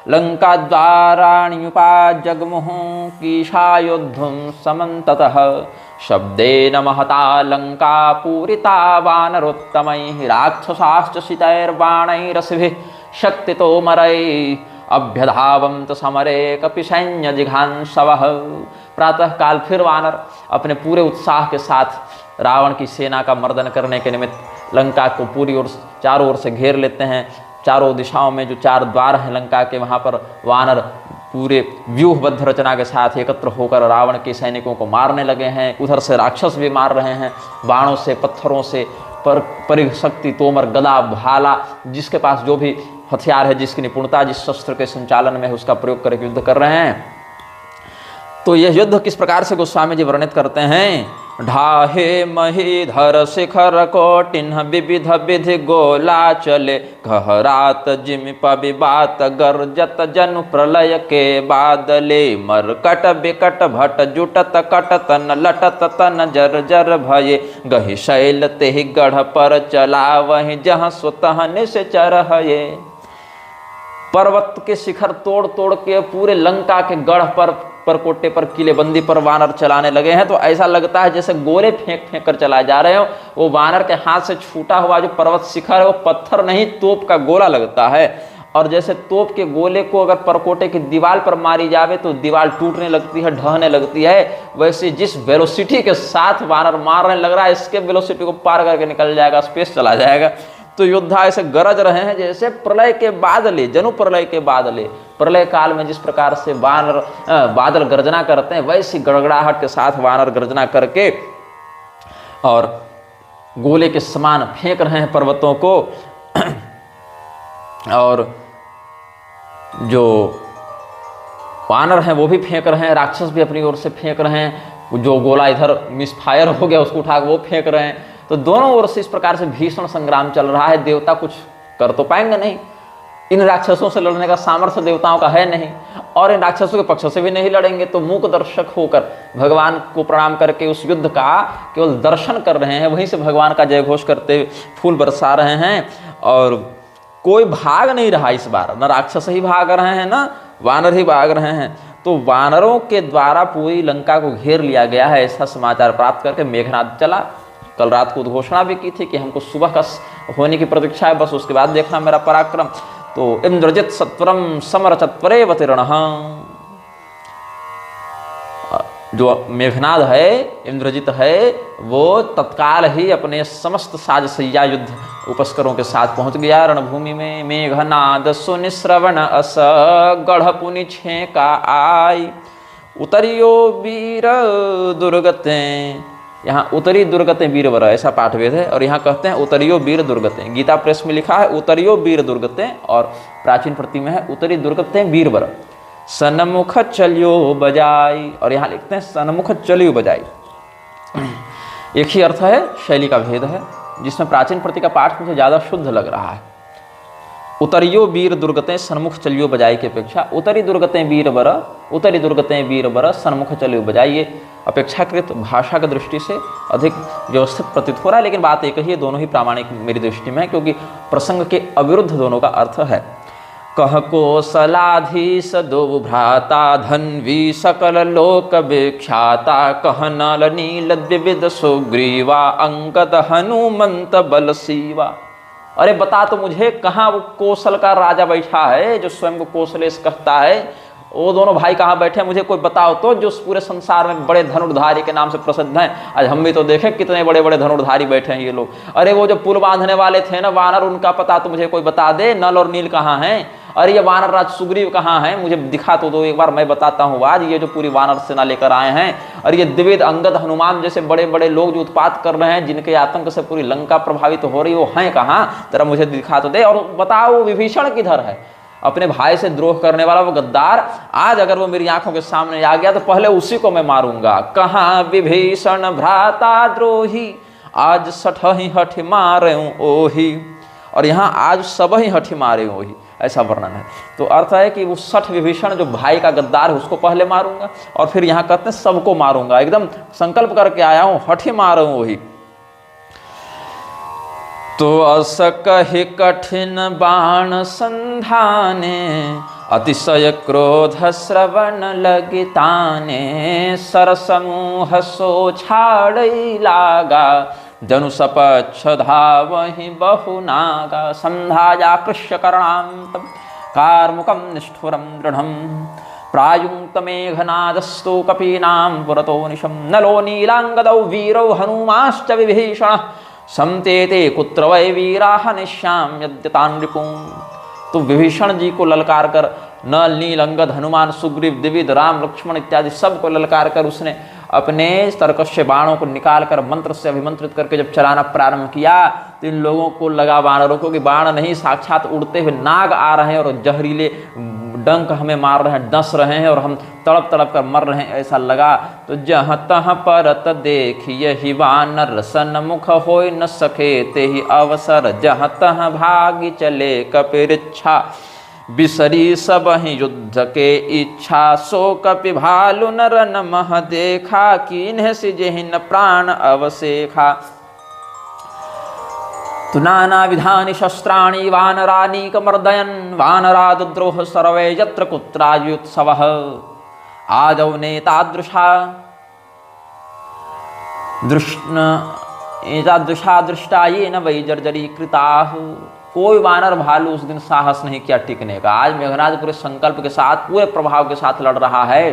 लंका द्वाराण्युपाजगमुः कीशायोद्धुं समन्ततः, शब्देन महता लंका पूरिता वानरोत्तमैः। राक्षसाश्च शितैर्बाणैरसिभिः शक्तितोमरैः, अभ्यधावन्त समरे कपि सैन्य जिघांसवः। प्रातः काल फिर वानर अपने पूरे उत्साह के साथ रावण की सेना का मर्दन करने के निमित्त लंका को पूरी ओर चारों ओर से घेर लेते हैं। चारों दिशाओं में जो 4 द्वार हैं लंका के, वहाँ पर वानर पूरे व्यूहबद्ध रचना के साथ एकत्र होकर रावण के सैनिकों को मारने लगे हैं। उधर से राक्षस भी मार रहे हैं, बाणों से, पत्थरों से, परिघ शक्ति, तोमर, गदा, भाला, जिसके पास जो भी हथियार है, जिसकी निपुणता जिस शस्त्र के संचालन में है उसका प्रयोग करके युद्ध कर रहे हैं। तो यह युद्ध किस प्रकार से गोस्वामी जी वर्णित करते हैं। ढाहे महीधर शिखर कोटिन्ह विविध विधि गोला चले, घहरात जिमि पबिबात गर्जत जनु प्रलय के बादले। मरकट बिकट भट जुटत कट तन लटत तन जर जर भये, गहि शैल तेहि गढ़ पर चला वहीं जहाँ स्वतः निश्चर हये। पर्वत के शिखर तोड़ तोड़ के पूरे लंका के गढ़ पर कोटे पर किलेबंदी पर वानर चलाने लगे हैं। तो ऐसा लगता है जैसे गोले फेंक फेंक कर चलाए जा रहे हो। वो वानर के हाथ से छूटा हुआ जो पर्वत शिखर है वो पत्थर नहीं, तोप का गोला लगता है। और जैसे तोप के गोले को अगर परकोटे की दीवार पर मारी जावे तो दीवार टूटने लगती है, ढहने लगती है, वैसे जिस वेलोसिटी के साथ वानर मारने लग रहा है इसके वेलोसिटी को पार करके निकल जाएगा, स्पेस चला जाएगा। तो योद्धा ऐसे गरज रहे हैं जैसे प्रलय के बादले, जनु प्रलय के बादले। प्रलय काल में जिस प्रकार से वानर बादल गर्जना करते हैं वैसी गड़गड़ाहट के साथ वानर गर्जना करके और गोले के समान फेंक रहे हैं पर्वतों को। और जो वानर हैं वो भी फेंक रहे हैं, राक्षस भी अपनी ओर से फेंक रहे हैं। जो गोला इधर मिसफायर हो गया उसको उठा के वो फेंक रहे हैं। तो दोनों ओर से इस प्रकार से भीषण संग्राम चल रहा है। देवता कुछ कर तो पाएंगे नहीं, इन राक्षसों से लड़ने का सामर्थ्य देवताओं का है नहीं, और इन राक्षसों के पक्ष से भी नहीं लड़ेंगे। तो मूक दर्शक होकर भगवान को प्रणाम करके उस युद्ध का केवल दर्शन कर रहे हैं, वहीं से भगवान का जय घोष करते फूल बरसा रहे हैं। और कोई भाग नहीं रहा इस बार, न राक्षस ही भाग रहे हैं न वानर ही भाग रहे हैं। तो वानरों के द्वारा पूरी लंका को घेर लिया गया है, ऐसा समाचार प्राप्त करके मेघनाद चला। कल रात को उद्घोषणा भी की थी कि हमको सुबह का होने की प्रतीक्षा है, बस उसके बाद देखना मेरा पराक्रम। तो इंद्रजित सत्वरम समर चत्वरे वतीर्ण। जो मेघनाद है, इंद्रजित है, वो तत्काल ही अपने समस्त साजसैया युद्ध उपस्करों के साथ पहुंच गया रणभूमि में। मेघनाद सुनि श्रवण अस गढ़ पुनि छेका आई, उतरियो वीर दुर्गते। यहाँ उतरी दुर्गते वीरवर ऐसा पाठभेद है, और यहाँ कहते हैं उतरियो वीर दुर्गते। गीता प्रेस में लिखा है उतरियो वीर दुर्गते, और प्राचीन प्रति में है उतरी दुर्गते वीरवर। सन्मुख चलियो बजाई, और यहाँ लिखते हैं सन्मुख चलियो बजाई। एक ही अर्थ है, शैली का भेद है, जिसमें प्राचीन प्रति का पाठ मुझे ज़्यादा शुद्ध लग रहा है। उतरियो वीर दुर्गते सन्मुख चलियो बजाई की अपेक्षा उतरी दुर्गते वीरवर, उतरी दुर्गते वीरवर सन्मुख चलियो बजाई, ये अपेक्षाकृत भाषा की दृष्टि से अधिक व्यवस्थित प्रतीत हो रहा है। लेकिन बात एक ही है, दोनों ही प्रामाणिक मेरी दृष्टि में है, क्योंकि प्रसंग के अविरुद्ध दोनों का अर्थ है। कह कोसलाधीश दो भ्राता, धन्वी सकल लोक विख्याता, कह नल नील द्विविध सुग्रीवा, अंगद हनुमंत बल सीवा। अरे बता तो मुझे, कहाँ वो कौशल का राजा बैठा है जो स्वयं को कौशलेश कहता है? वो दोनों भाई कहाँ बैठे हैं मुझे कोई बताओ तो, जो पूरे संसार में बड़े धनुर्धारी के नाम से प्रसिद्ध हैं। आज हम भी तो देखें कितने बड़े बड़े धनुर्धारी बैठे हैं ये लोग। अरे वो जो पुल बांधने वाले थे ना वानर, उनका पता तो मुझे कोई बता दे, नल और नील कहाँ हैं? अरे ये वानर राज सुग्रीव कहाँ है, मुझे दिखा तो दो एक बार, मैं बताता हूँ आज ये जो पूरी वानर सेना लेकर आए हैं, और ये द्विविध अंगद हनुमान जैसे बड़े बड़े लोग जो उत्पात कर रहे हैं, जिनके आतंक से पूरी लंका प्रभावित हो रही, वो हैं कहाँ, जरा मुझे दिखा तो दे। और बताओ विभीषण किधर है, अपने भाई से द्रोह करने वाला वो गद्दार, आज अगर वो मेरी आंखों के सामने आ गया तो पहले उसी को मैं मारूंगा। कहाँ विभीषण भ्राता द्रोही, आज सठ ही हठ मारे ओही। और यहाँ आज सब ही हठी मारे ओही, ऐसा वर्णन है। तो अर्थ है कि वो सठ विभीषण जो भाई का गद्दार है उसको पहले मारूंगा, और फिर यहाँ कहते हैं सबको मारूंगा, एकदम संकल्प करके आया हूं, हठी मारूं वही। तो अस कहि कठिन बाण संधाने, अतिशय क्रोध श्रवण लगिताने, सरसमूह सो छाड़ई लागा, जनु सपक्ष धावहि बहुनागा। संध्याया कृष्य कर्णांतम कार्मुकम निष्ठुरम दृढ़म, प्रायुक्त मेघनादस्तु कपीनां पुरतो निशम, नलो नीलांगदौ वीरौ हनुमाश्च विभीषण, समतेते कुत्र वै वीराः निश्याम यद्यतान् रिपून्। तो विभीषण जी को ललकार कर, नल नील अंगद हनुमान सुग्रीव द्विविध राम लक्ष्मण इत्यादि सबको ललकार कर उसने अपने तरकश्य बाणों को निकाल कर मंत्र से अभिमंत्रित करके जब चलाना प्रारंभ किया, तो इन लोगों को लगा वानरों को कि बाण नहीं, साक्षात उड़ते हुए नाग आ रहे हैं और जहरीले डंक हमें मार रहे हैं, डस रहे हैं और हम तड़प तड़प कर मर रहे हैं, ऐसा लगा। तो जहाँ तहाँ परत देखिए ही वानर, सन्मुख होय न सके ते ही अवसर, जहाँ तहाँ भागी चले कपिरिच्छा, बिसरी सब ही युद्ध के इच्छा, सो कपि भालु नर नमः देखा, कीन्ह सिजहिन प्राण अवसेखा। तो नाना विधानि शस्त्राणि वानरानीक मर्दयन्, वानराद्रोह सर्वे यत्र कुत्रायुत्सवः, आदौ नेतादृशा दृष्टा येन वै जर्जरीकृताः। कोई वानर भालू उस दिन साहस नहीं किया टिकने का। आज मेघनाद पूरे संकल्प के साथ, पूरे प्रभाव के साथ लड़ रहा है,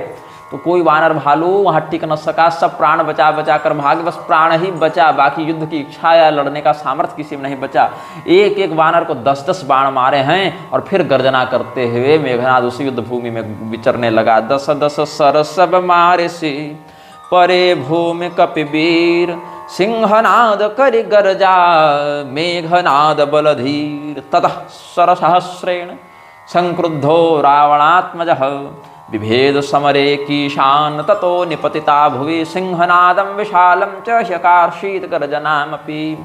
तो कोई वानर भालू वहां टिक न सका, सब प्राण बचा बचा कर भागे, बस प्राण ही बचा, बाकी युद्ध की इच्छा या लड़ने का सामर्थ्य किसी में नहीं बचा। एक एक वानर को 10-10 बाण मारे हैं, और फिर गर्जना करते हुए मेघनाद उसी युद्ध भूमि में विचरने लगा। 10-10 सर सब मारे सी, परे भूमि कपिवीर, सिंहनाद करि गर्जा, मेघनाद बलधीर, ततः सरसहस्रेण संक्रुद्धो रावणात्मजः, विभेद समरे कीशान, ततो निपतिता भुवि, सिंहनादम विशालम च शकारशीत गर्जनामपि।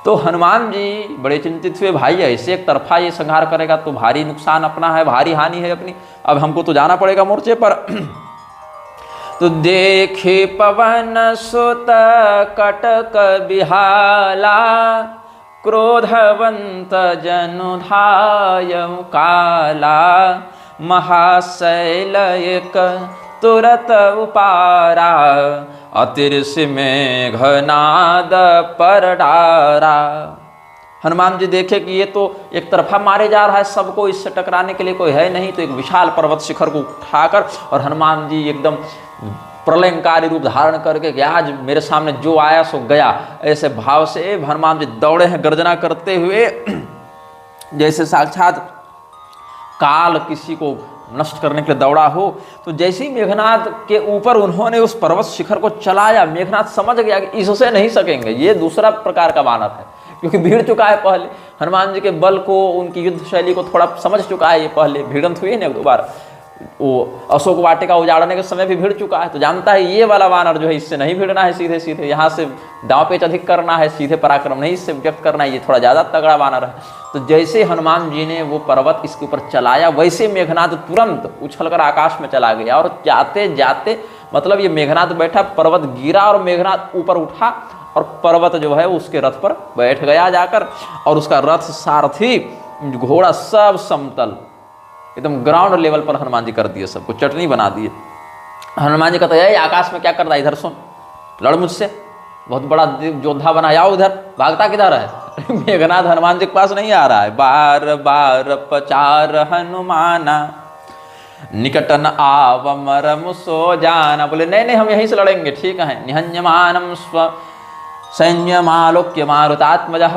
तो हनुमान जी बड़े चिंतित हुए, भाई ऐसे एक तरफा ये संहार करेगा तो भारी नुकसान अपना है, भारी हानि है अपनी, अब हमको तो जाना पड़ेगा मोर्चे पर। तो देखे पवन सुत कटक बिहाला, क्रोधवंत जनु धायउ काला, महाशैल एक तुरत उपारा, अतिर्ष मेघनाद पर डारा। हनुमान जी देखे कि ये तो एक तरफा मारे जा रहा है, सबको इससे टकराने के लिए कोई है नहीं, तो एक विशाल पर्वत शिखर को उठाकर और हनुमान जी एकदम प्रलयंकारी रूप धारण करके कि आज मेरे सामने जो आया सो गया, ऐसे भाव से हनुमान जी दौड़े हैं गर्जना करते हुए, जैसे साक्षात काल किसी को नष्ट करने के लिए दौड़ा हो। तो जैसे ही मेघनाद के ऊपर उन्होंने उस पर्वत शिखर को चलाया, मेघनाद समझ गया कि इससे नहीं सकेंगे, ये दूसरा प्रकार का वानर है, क्योंकि भीड़ चुका है पहले, हनुमान जी के बल को, उनकी युद्ध शैली को थोड़ा समझ चुका है, ये पहले भिड़ंत हुई है ना एक दो बार, वो अशोक वाटिका उजाड़ने के समय भी भिड़ चुका है, तो जानता है ये वाला वानर जो है इससे नहीं भिड़ना है, सीधे सीधे यहाँ से दांव पेच अधिक करना है, सीधे पराक्रम नहीं इससे व्यक्त करना है, ये थोड़ा ज़्यादा तगड़ा वानर है। तो जैसे हनुमान जी ने वो पर्वत इसके ऊपर चलाया, वैसे मेघनाद तुरंत उछलकर आकाश में चला गया, और जाते जाते मतलब ये मेघनाद बैठा, पर्वत गिरा और मेघनाद ऊपर उठा, और पर्वत जो है उसके रथ पर बैठ गया जाकर, और उसका रथ सारथी घोड़ा सब समतल एकदम ग्राउंड लेवल पर हनुमान जी कर दिए, सबको चटनी बना दिए। हनुमान जी कहते हैं आकाश में क्या कर रहा है, इधर सुन, लड़ मुझसे, बहुत बड़ा योद्धा बना, आओ उधर, भागता किधर है। मेघनाद हनुमान जी के पास नहीं आ रहा है। बार बार पचार हनुमाना, निकटन आव मरम सो जाना। बोले नहीं नहीं हम यहीं से लड़ेंगे, ठीक है। निहन्यमानम स्व सैन्यमालोक्य मारुतात्मजः,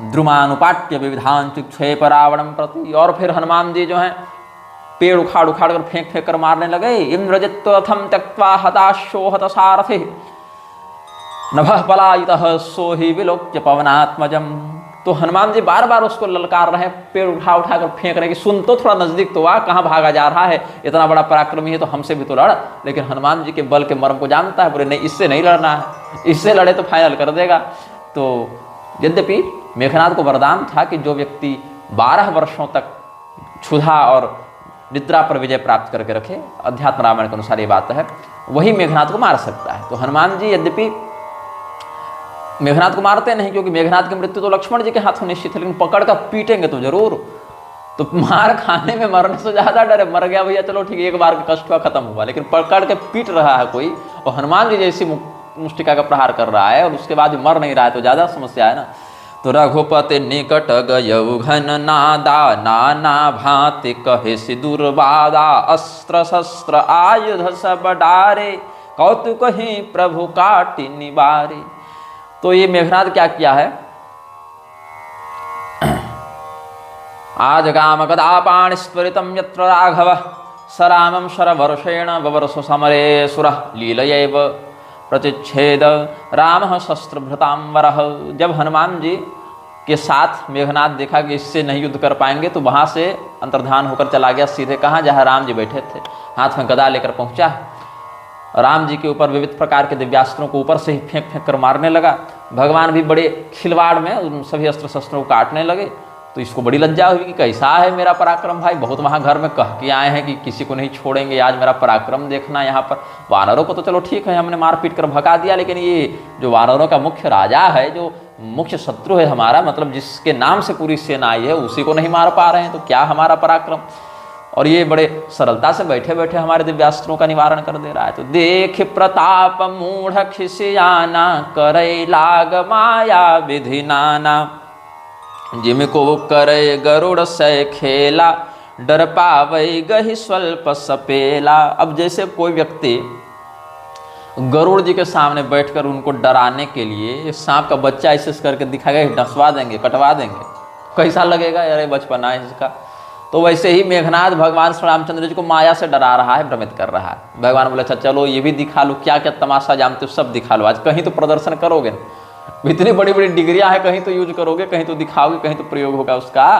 द्रुमानुपाट्य विविधान चिक्षेप रावणम प्रति। और फिर हनुमान जी जो हैं पेड़ उखाड़ उखाड़ कर फेंक फेंक कर मारने लगे। इंद्रजित्वथम त्यक्त्वा हताशो हत सारथि नभः पलायितः सो ही विलोक्य पवनात्मजम। तो हनुमान जी बार बार उसको ललकार रहे हैं, पेड़ उठा उठा कर फेंक रहे कि सुन तो, थोड़ा नजदीक तो आ, कहाँ भागा जा रहा है, इतना बड़ा पराक्रमी है तो हमसे भी तो लड़। लेकिन हनुमान जी के बल के मर्म को जानता है, बोले नहीं इससे नहीं लड़ना है, इससे लड़े तो फाइनल कर देगा। तो यद्यपि मेघनाद को वरदान था कि जो व्यक्ति 12 वर्षों तक क्षुधा और निद्रा पर विजय प्राप्त करके रखे, अध्यात्म रामायण के अनुसार ये बात है, वही मेघनाद को मार सकता है। तो हनुमान जी यद्यपि मेघनाद को मारते नहीं, क्योंकि मेघनाद की मृत्यु तो लक्ष्मण जी के हाथों निश्चित है, लेकिन पकड़ कर पीटेंगे तो जरूर। तो मार खाने में मरने से ज्यादा डर है, मर गया भैया चलो ठीक है, एक बार का कष्ट हुआ खत्म हुआ, लेकिन पकड़ के पीट रहा है कोई और हनुमान जी जैसी मुष्टिका का प्रहार कर रहा है और उसके बाद भी मर नहीं रहा है तो ज्यादा समस्या है ना। तो रघुपति निकट गयौ घन नादा, नाना भांति कहे सिदुर्बादा, अस्त्र शस्त्र आयुध सब डारे, कौतुक ही प्रभु काटि निवारे। तो ये मेघनाद क्या किया है, आज गाम गदा पाणिस्त्वरितम यत्र राघव सरामम शरवर्षेण ववर्ष समरे सुर लीलयैव प्रतिच्छेद राम शस्त्रभृतांबरः। जब हनुमान जी के साथ मेघनाद देखा कि इससे नहीं युद्ध कर पाएंगे तो वहां से अंतर्धान होकर चला गया सीधे कहाँ, जहाँ राम जी बैठे थे, हाथ में गदा लेकर पहुंचा। राम जी के ऊपर विविध प्रकार के दिव्यास्त्रों को ऊपर से ही फेंक फेंक कर मारने लगा। भगवान भी बड़े खिलवाड़ में उन सभी अस्त्र शस्त्रों को काटने लगे। तो इसको बड़ी लज्जा हुई कि कैसा है मेरा पराक्रम भाई, बहुत वहाँ घर में कह के आए हैं कि किसी को नहीं छोड़ेंगे, आज मेरा पराक्रम देखना। यहाँ पर वानरों को तो चलो ठीक है हमने मार पीट कर भगा दिया, लेकिन ये जो वानरों का मुख्य राजा है, जो मुख्य शत्रु है हमारा, मतलब जिसके नाम से पूरी सेना आई है, उसी को नहीं मार पा रहे हैं, तो क्या हमारा पराक्रम। और ये बड़े सरलता से बैठे बैठे हमारे दिव्यास्त्रों का निवारण कर दे रहा है। तो देख प्रताप मूढ़ खिसियाना, करे लाग माया विधि नाना, जिमको करे गरुड़ से खेला, डर पावई गहि स्वल्प सपेला। अब जैसे कोई व्यक्ति गरुड़ जी के सामने बैठकर उनको डराने के लिए सांप का बच्चा ऐसे करके दिखाएगा, डसवा देंगे, कटवा देंगे, कैसा लगेगा, अरे बचपना है इसका। तो वैसे ही मेघनाद भगवान श्री रामचंद्र जी को माया से डरा रहा है, भ्रमित कर रहा है। भगवान बोले अच्छा चलो ये भी दिखा लो, क्या क्या तमाशा जानते हो सब दिखा लो, आज कहीं तो प्रदर्शन करोगे, इतनी बड़ी बड़ी डिग्रियां हैं, कहीं तो यूज करोगे, कहीं तो दिखाओगे, कहीं तो प्रयोग होगा उसका,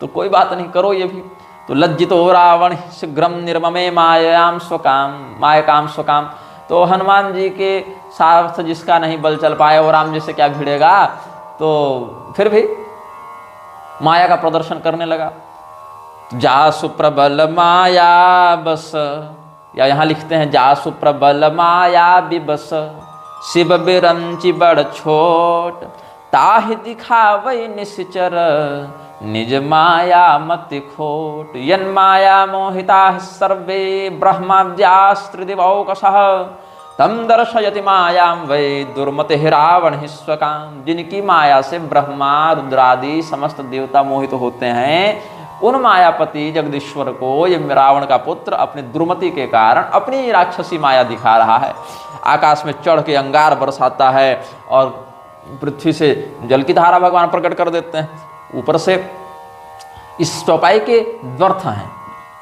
तो कोई बात नहीं, करो ये भी। तो लज्जित हो रावण शीघ्रम निर्ममे मायाम स्वकाम। तो हनुमान जी के साथ जिसका नहीं बल चल पाए वो राम जी से क्या भिड़ेगा, तो फिर भी माया का प्रदर्शन करने लगा। जासु प्रबल माया बस, या यहाँ लिखते हैं जासु प्रबल माया बिबस, शिव बिरंची बड़ छोट, ताहि दिखावै निश्चर, निज माया मति खोट। यन माया मोहिता सर्वे ब्रह्माद्यास्त्रिदिवौकसः, तम दर्शयति मायां वै दुर्मति रावण ही स्वकाम। जिनकी माया से ब्रह्मा रुद्रादि समस्त देवता मोहित होते हैं, उन मायापति जगदीश्वर को ये रावण का पुत्र अपनी दुर्मति के कारण अपनी राक्षसी माया दिखा रहा है। आकाश में चढ़ के अंगार बरसाता है और पृथ्वी से जल की धारा भगवान प्रकट कर देते हैं। ऊपर से इस चौपाई के अर्थ हैं,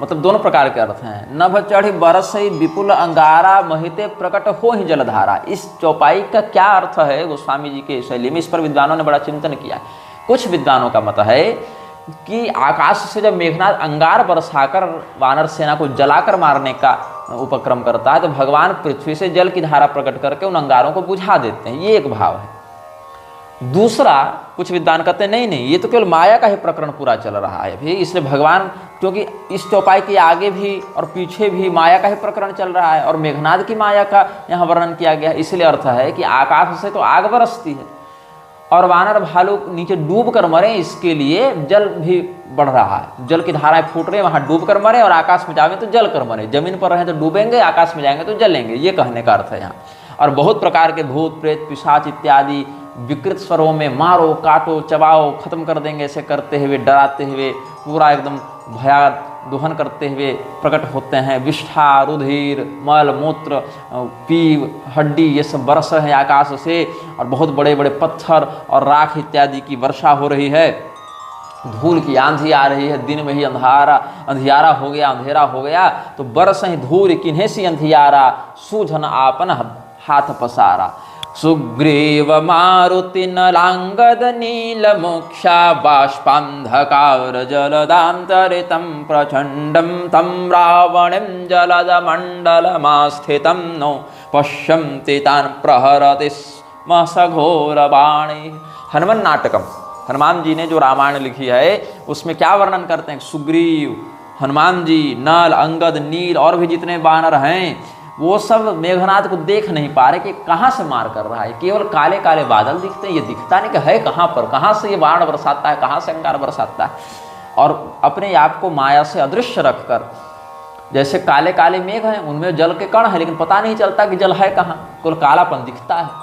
मतलब दोनों प्रकार के अर्थ हैं। नभ चढ़ी बरसई विपुल अंगारा, महिते प्रकट हो ही जलधारा। इस चौपाई का क्या अर्थ है गोस्वामी जी के शैली में, इस पर विद्वानों ने बड़ा चिंतन किया है। कुछ विद्वानों का मत है कि आकाश से जब मेघनाद अंगार बरसाकर वानर सेना को जलाकर मारने का उपक्रम करता है, तो भगवान पृथ्वी से जल की धारा प्रकट करके उन अंगारों को बुझा देते हैं, ये एक भाव है। दूसरा, कुछ विद्वान कहते हैं नहीं, ये तो केवल माया का ही प्रकरण पूरा चल रहा है अभी, इसलिए भगवान, क्योंकि इस चौपाई के आगे भी और पीछे भी माया का ही प्रकरण चल रहा है और मेघनाद की माया का यहाँ वर्णन किया गया है, इसलिए अर्थ है कि आकाश से तो आग बरसती है और वानर भालू नीचे डूब कर मरे, इसके लिए जल भी बढ़ रहा है, जल की धाराएं फूट रही है, वहां डूब कर मरे, और आकाश में जाएंगे तो जल कर मरे, जमीन पर रहे तो डूबेंगे, आकाश में जाएंगे तो जलेंगे, ये कहने का अर्थ है यहाँ। और बहुत प्रकार के भूत प्रेत पिशाच इत्यादि विकृत स्वरों में मारो काटो चबाओ खत्म कर देंगे, ऐसे करते हुए डराते हुए पूरा एकदम दोहन करते हुए प्रकट होते हैं। विष्ठा, रुधिर, मल, मूत्र, पीव, हड्डी, ये सब बरस रहे हैं आकाश से, और बहुत बड़े बड़े पत्थर और राख इत्यादि की वर्षा हो रही है। धूल की आंधी आ रही है, दिन में ही अंधियारा हो गया, अंधेरा हो गया, तो बरस ही धूल किन्हें सी अंधियारा, सूझन आपन हाथ पसारा। सुग्रीव मारुति नलांगद नील मोक्षा, बाष्पांधकार जलदांतरितं प्रचंडम, तम रावणं जलद मंडलमास्थितं नो पश्यन्ति तान् प्रहरति स्म सघोर बाणे। हनुमान नाटकम, हनुमान जी ने जो रामायण लिखी है उसमें क्या वर्णन करते हैं? सुग्रीव, हनुमान जी, नल, अंगद, नील और भी जितने वानर हैं वो सब मेघनाद को देख नहीं पा रहे कि कहाँ से मार कर रहा है। केवल काले काले बादल दिखते हैं, ये दिखता नहीं कि है कहाँ पर, कहाँ से ये बाण बरसाता है, कहाँ से अंगार बरसाता है। और अपने आप को माया से अदृश्य रखकर, जैसे काले काले मेघ हैं उनमें जल के कण है लेकिन पता नहीं चलता कि जल है कहाँ, केवल कालापन दिखता है।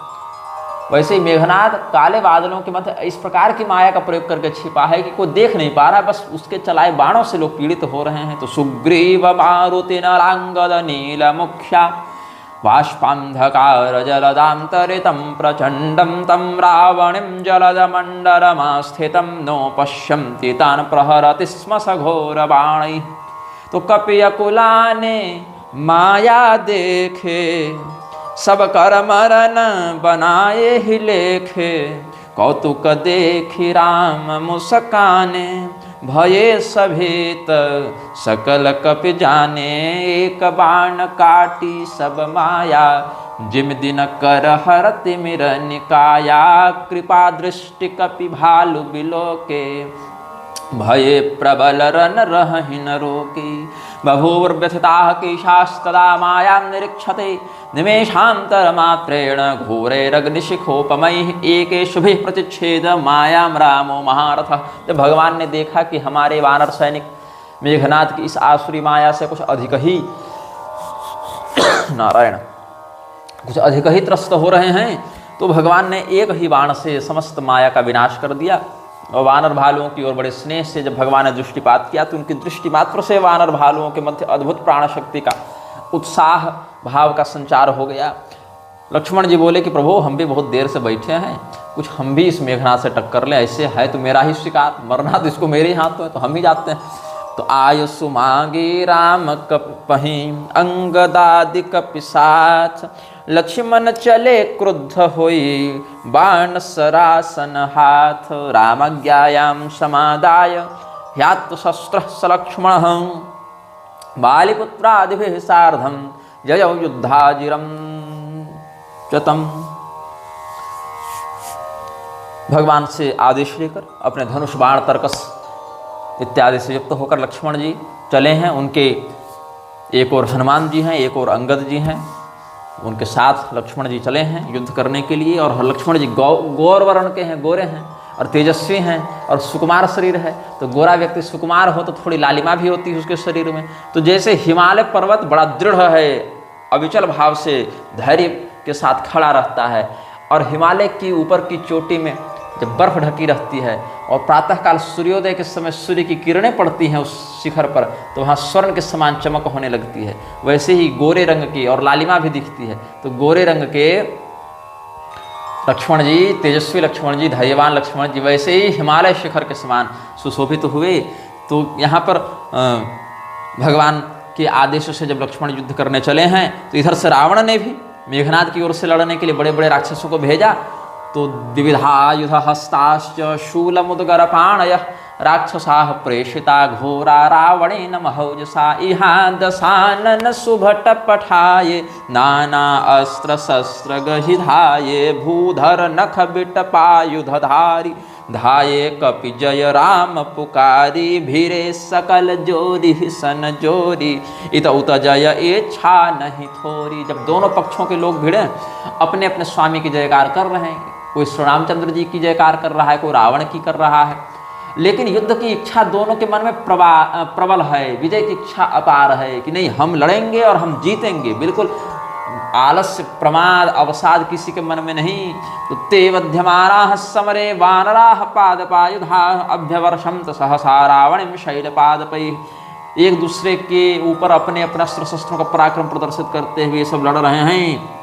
वैसे ही मेघनाद काले बादलों के मध्य इस प्रकार की माया का प्रयोग करके छिपा है कि कोई देख नहीं पा रहा, बस उसके चलाए बाणों से लोग पीड़ित हो रहे हैं। तो सुग्रीव मारुति नलांगद नील मुख्या, बाष्पांधकार जलदांतरितं प्रचंडम, तम रावणं जलद मंडलमास्थितं नो पश्यन्ति तान् प्रहरति स्म सघोर बाणैः। तो कपि अकुला ने माया देखे, सब कर मरन बनाए ही लेखे, कौतुक देखी राम मुस्काने, भये सभेत सकल कपि जाने, एक बाण काटी सब माया, जिम दिन कर हरति मिर निकाया, कृपा दृष्टि कपि भालु बिलोके, भये प्रबल रन रहहि न रोके। बभूवुर्व्यथिताः केशास्तदा मायां निरीक्षते, निमेषान्तर मात्रेण घोरैरग्निशिखोपमैः, एके शुभिः प्रतिच्छेद मायां रामो महारथः। जब भगवान ने देखा कि हमारे वानर सैनिक मेघनाद की इस आसुरी माया से कुछ अधिक ही नारायण कुछ अधिक ही त्रस्त हो रहे हैं, तो भगवान ने एक ही बाण से समस्त माया का विनाश कर दिया। और वानर भालुओं की ओर बड़े स्नेह से जब भगवान ने दृष्टिपात किया तो उनकी दृष्टि मात्र से वानर भालुओं के मध्य अद्भुत प्राण शक्ति का, उत्साह भाव का संचार हो गया। लक्ष्मण जी बोले कि प्रभु हम भी बहुत देर से बैठे हैं, कुछ हम भी इस मेघनाद से टक्कर लें, ऐसे है तो मेरा ही शिकार, मरना तो इसको मेरे ही हाथों है, तो हम ही जाते हैं। तो आयुषु मांगे राम कपहि, अंगदादि कपि साथ, लक्ष्मण चले क्रुद्ध होई, बाण सरासन हाथ, रामज्ञायां समादाय ह्यात् शस्त्रः स लक्ष्मणः, बालिपुत्रादिभिः सार्धं जयौ युद्धाजिरं चतम। भगवान से आदेश लेकर अपने धनुष बाण तर्कस इत्यादि से युक्त होकर लक्ष्मण जी चले हैं। उनके एक और हनुमान जी हैं, एक और अंगद जी हैं, उनके साथ लक्ष्मण जी चले हैं युद्ध करने के लिए। और लक्ष्मण जी गौर वर्ण के हैं, गोरे हैं और तेजस्वी हैं और सुकुमार शरीर है। तो गोरा व्यक्ति सुकुमार हो तो थोड़ी लालिमा भी होती है उसके शरीर में। तो जैसे हिमालय पर्वत बड़ा दृढ़ है, अविचल भाव से धैर्य के साथ खड़ा रहता है, और हिमालय की ऊपर की चोटी में जब बर्फ ढकी रहती है और प्रातःकाल सूर्योदय के समय सूर्य की किरणें पड़ती हैं उस शिखर पर, तो वहाँ स्वर्ण के समान चमक होने लगती है। वैसे ही गोरे रंग की और लालिमा भी दिखती है। तो गोरे रंग के लक्ष्मण जी, तेजस्वी लक्ष्मण जी, धैर्यवान लक्ष्मण जी वैसे ही हिमालय शिखर के समान सुशोभित हुए। तो यहाँ पर भगवान के आदेश से जब लक्ष्मण युद्ध करने चले हैं, तो इधर से रावण ने भी मेघनाद की ओर से लड़ने के लिए बड़े बड़े राक्षसों को भेजा। तो द्विविधायुध हस्ताश्च शूलमुद्गरपाणयः, राक्षसाः प्रेषिता घोरा रावणेन महौजसा, इहां दशानन सुभट पठाये, नाना अस्त्र शस्त्र गहिधाये, भूधर नख बिटपायुधधारी, धाये कपि जय राम पुकारी, भीरे सकल जोरी सन जोरी, इत उत जय इच्छा नहीं थोरी। जब दोनों पक्षों के लोग भिड़े अपने अपने स्वामी की जयकार कर रहे हैं, कोई श्री रामचंद्र जी की जयकार कर रहा है, कोई रावण की कर रहा है, लेकिन युद्ध की इच्छा दोनों के मन में प्रबल है, विजय की इच्छा अपार है कि नहीं हम लड़ेंगे और हम जीतेंगे। बिल्कुल आलस्य, प्रमाद, अवसाद किसी के मन में नहीं। तो ते वध्यमानाः समरे वानराः पादपायुधाः, अभ्यवर्षन्त सहसा रावणं शैलपादपैः, एक दूसरे के ऊपर अपने अपने अस्त्र शस्त्रों का पराक्रम प्रदर्शित करते हुए सब लड़ रहे हैं।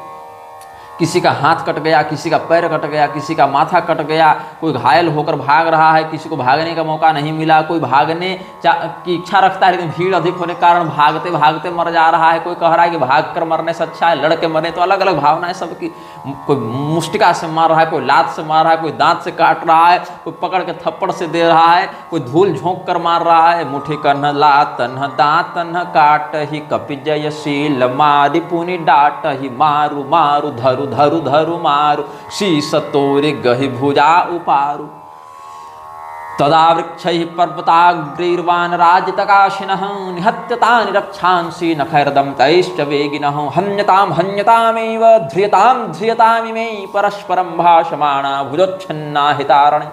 किसी का हाथ कट गया, किसी का पैर कट गया, किसी का माथा कट गया, कोई घायल होकर भाग रहा है, किसी को भागने का मौका नहीं मिला, कोई भागने की इच्छा रखता है लेकिन भीड़ अधिक होने के कारण भागते भागते मर जा रहा है। कोई कह रहा है कि भाग कर मरने से अच्छा है लड़ के मरे। तो अलग अलग भावनाएं सबकी, कोई मुष्टिका से मार रहा है, कोई लात से मार रहा है, कोई दांत से काट रहा है, कोई पकड़ के थप्पड़ से दे रहा है, कोई धूल झोंक कर मार रहा है। मुठी कन्ह लात तन्ह दांत तन्ह काट ही कपि जयशील मारि पुनि डाट ही मारु मारु धरु धरु धरु मारु शीस तोरि गहि भुजा उपारु। तदा वृक्षैः पर्वताग्रैर्वानराजितकाशिनः निहत्य तानि रक्षांसि नखैर्दं तैश्च वेगिनः हन्यतां हन्यतामेव ध्रियतां ध्रियतामिमे परस्परं भाषमाणा भुजोच्छिन्ना हितारणे।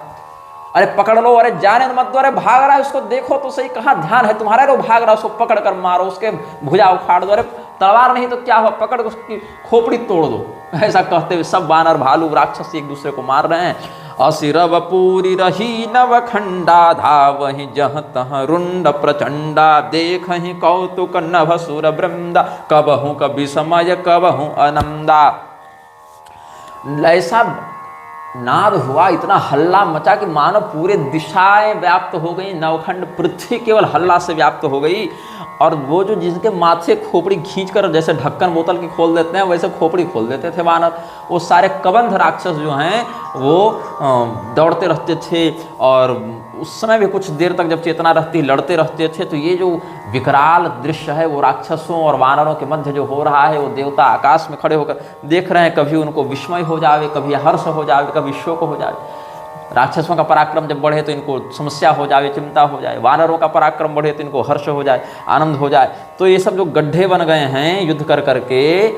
अरे पकड़ लो, अरे जाने मत दो, अरे भाग रहा है उसको देखो तो सही, कहाँ ध्यान है तुम्हारा, रो भाग रहा है उसको पकड़ कर मारो, उसके भुजा उखाड़ दो। अरे तलवार नहीं तो क्या हुआ, पकड़ उसकी खोपड़ी तोड़ दो। ऐसा कहते हुए सब वानर भालू राक्षस एक दूसरे को मार रहे हैं। असिरव पूरी रही नवखंडा धावहि जह तह रुंड प्रचंडा देखहि कौतुक नभ सुर वृंदा कबहु कभी समय कबहु अनंदा। ऐसा नाद हुआ, इतना हल्ला मचा कि मानो पूरे दिशाएं व्याप्त हो गई, नवखंड पृथ्वी केवल हल्ला से व्याप्त हो गई। और वो जो जिनके माथे खोपड़ी खींचकर जैसे ढक्कन बोतल की खोल देते हैं वैसे खोपड़ी खोल देते थे वानर, वो सारे कबंध राक्षस जो हैं वो दौड़ते रहते थे। और उस समय भी कुछ देर तक जब चेतना रहती लड़ते रहते थे। तो ये जो विकराल दृश्य है वो राक्षसों और वानरों के मध्य जो हो रहा है, वो देवता आकाश में खड़े होकर देख रहे हैं। कभी उनको विस्मय हो जावे, कभी हर्ष हो जावे, कभी शोक हो जावे। राक्षसों का पराक्रम जब बढ़े तो इनको समस्या हो जाए, चिंता हो जाए। वानरों का पराक्रम बढ़े तो इनको हर्ष हो जाए, आनंद हो जाए। तो ये सब जो गड्ढे बन गए हैं युद्ध कर करके,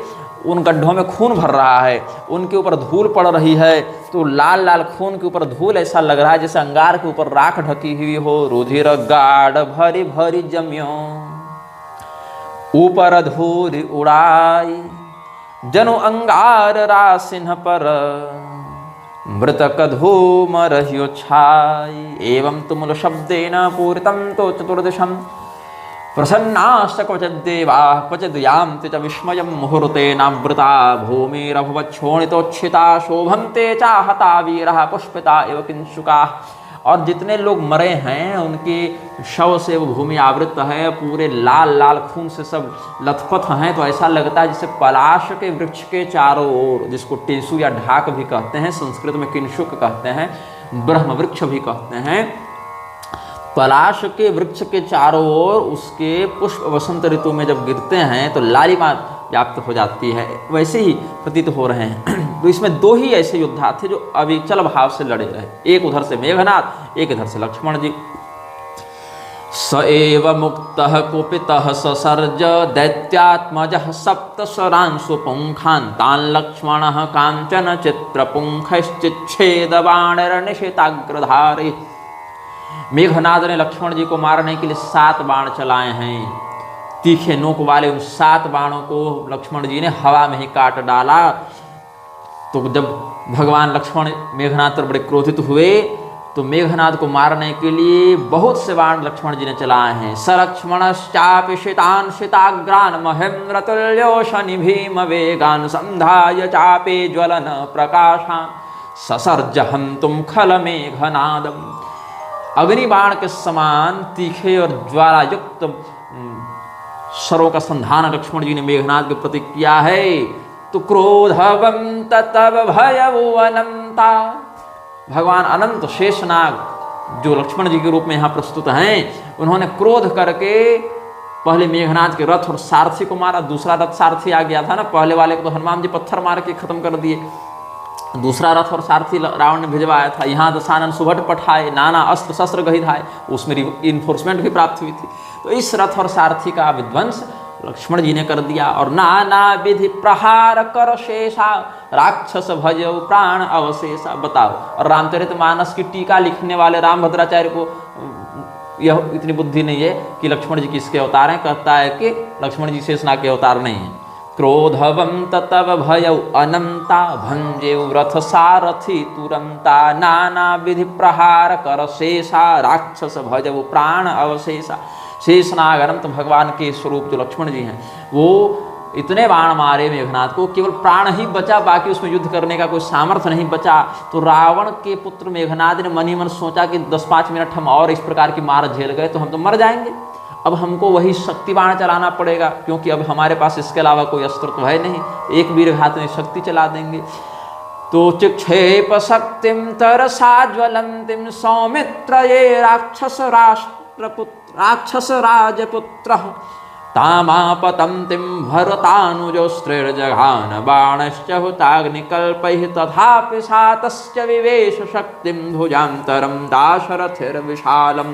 उन गड्ढों में खून भर रहा है, उनके ऊपर धूल पड़ रही है। तो लाल लाल खून के ऊपर धूल ऐसा लग रहा है जैसे अंगार के ऊपर राख ढकी हुई हो। रुधिर गाढ़ भरी भरी जम्यो ऊपर धूल उड़ाई जनु अंगार रासिन पर मृतक धूम रह्यो छाई। एवं तुमुल शब्देन पूरितं तो चतुर्दिशं प्रसन्नाश्च क्वचिद् देवाः क्वचिद् यान्ति च विस्मयं मुहूर्तेनावृता भूमिरभवच्छोणितोच्छिता शोभन्ते चाहता वीरः पुष्पिता एव किंशुकाः। और जितने लोग मरे हैं उनके शव से वो भूमि आवृत है, पूरे लाल लाल खून से सब लथपथ हैं। तो ऐसा लगता है जैसे पलाश के वृक्ष के चारों ओर, जिसको टेसु या ढाक भी कहते हैं, संस्कृत में किंशुक कहते हैं, ब्रह्म वृक्ष भी कहते हैं। पलाश के वृक्ष के चारों ओर उसके पुष्प वसंत ऋतु में जब गिरते हैं तो लालिमा व्याप्त हो जाती है, वैसे ही प्रतीत हो रहे हैं। तो इसमें दो ही ऐसे योद्धा थे जो अविचल भाव से लड़े रहे, एक उधर से मेघनाद, एक इधर से लक्ष्मण जी। स एव मुक्तः कुपितः ससर्ज दैत्यात्मजः सप्तस्वरांशु पुंखान् तान् लक्ष्मणः काञ्चन चित्रपुंखश्चिच्छेद बाणैर्निशिताग्रधारे। मेघनाद ने लक्ष्मण जी को मारने के लिए 7 बाण चलाए हैं। तीखे नोक वाले उन 7 बाणों को लक्ष्मण जी ने हवा में ही काट डाला। तो जब भगवान लक्ष्मण मेघनाद पर बड़े क्रोधित हुए तो मेघनाद को मारने के लिए बहुत से बाण लक्ष्मण जी ने चलाए हैं। स लक्ष्मणश्चापि शितान् शिताग्रान् महेन्द्रतुल्यो शनि भीम वेगान् संधाय चापे ज्वलन प्रकाशान् ससर्ज हन्तुं खल मेघनादम्। अग्नि बाण के समान तीखे और ज्वाला युक्त शरों का संधान लक्ष्मण जी ने मेघनाद के प्रति किया है। तो क्रोधवंत तब भयवो अनंता। भगवान अनंत शेषनाग जो लक्ष्मण जी के रूप में यहाँ प्रस्तुत हैं, उन्होंने क्रोध करके पहले मेघनाद के रथ और सारथी को मारा। दूसरा रथ सारथी आ गया था ना, पहले वाले को तो हनुमान जी पत्थर मार के खत्म कर दिए। दूसरा रथ और सारथी रावण ने भिजवाया था। यहाँ दशानन सुभट पठाए, नाना अस्त्र शस्त्र गहिधाए, उसमें इन्फोर्समेंट भी प्राप्त हुई थी। तो इस रथ और सारथी का विध्वंस लक्ष्मण जी ने कर दिया। और नाना विधि प्रहार कर शेषा राक्षस भजो प्राण अवशेषा। बताओ, और रामचरितमानस की टीका लिखने वाले रामभद्राचार्य को यह इतनी बुद्धि नहीं है कि लक्ष्मण जी किसके अवतार हैं। कहता है कि लक्ष्मण जी शेषनाग के अवतार नहीं हैं। क्रोधवंत तब भयौ अनंता भंजेउ रथ सारथी तुरंता नाना विधि प्रहार कर शेषा राक्षस भजौ प्राण अवशेषा। शेषनाग अनंत भगवान के स्वरूप जो लक्ष्मण जी हैं, वो इतने बाण मारे मेघनाद को, केवल प्राण ही बचा, बाकी उसमें युद्ध करने का कोई सामर्थ्य नहीं बचा। तो रावण के पुत्र मेघनाद ने मन ही मन सोचा कि 10-5 मिनट हम और इस प्रकार की मार झेल गए तो हम तो मर जाएंगे, अब हमको वही शक्ति बाण चलाना पड़ेगा, क्योंकि अब हमारे पास इसके अलावा कोई अस्त्र तो है नहीं, एक वीरघात में शक्ति चला देंगे। तो चिक्षेप शक्तिम तरसा ज्वलंतिम सौमित्र ये राक्षस राजपुत्र तामापतंतिम भरतानुजोस्त्रिर्जघान बाणश्च हुताग्निकल्पैः तथापि सा तस्य विवेश शक्तिं भुजान्तरं दाशरथिर्विशालम्।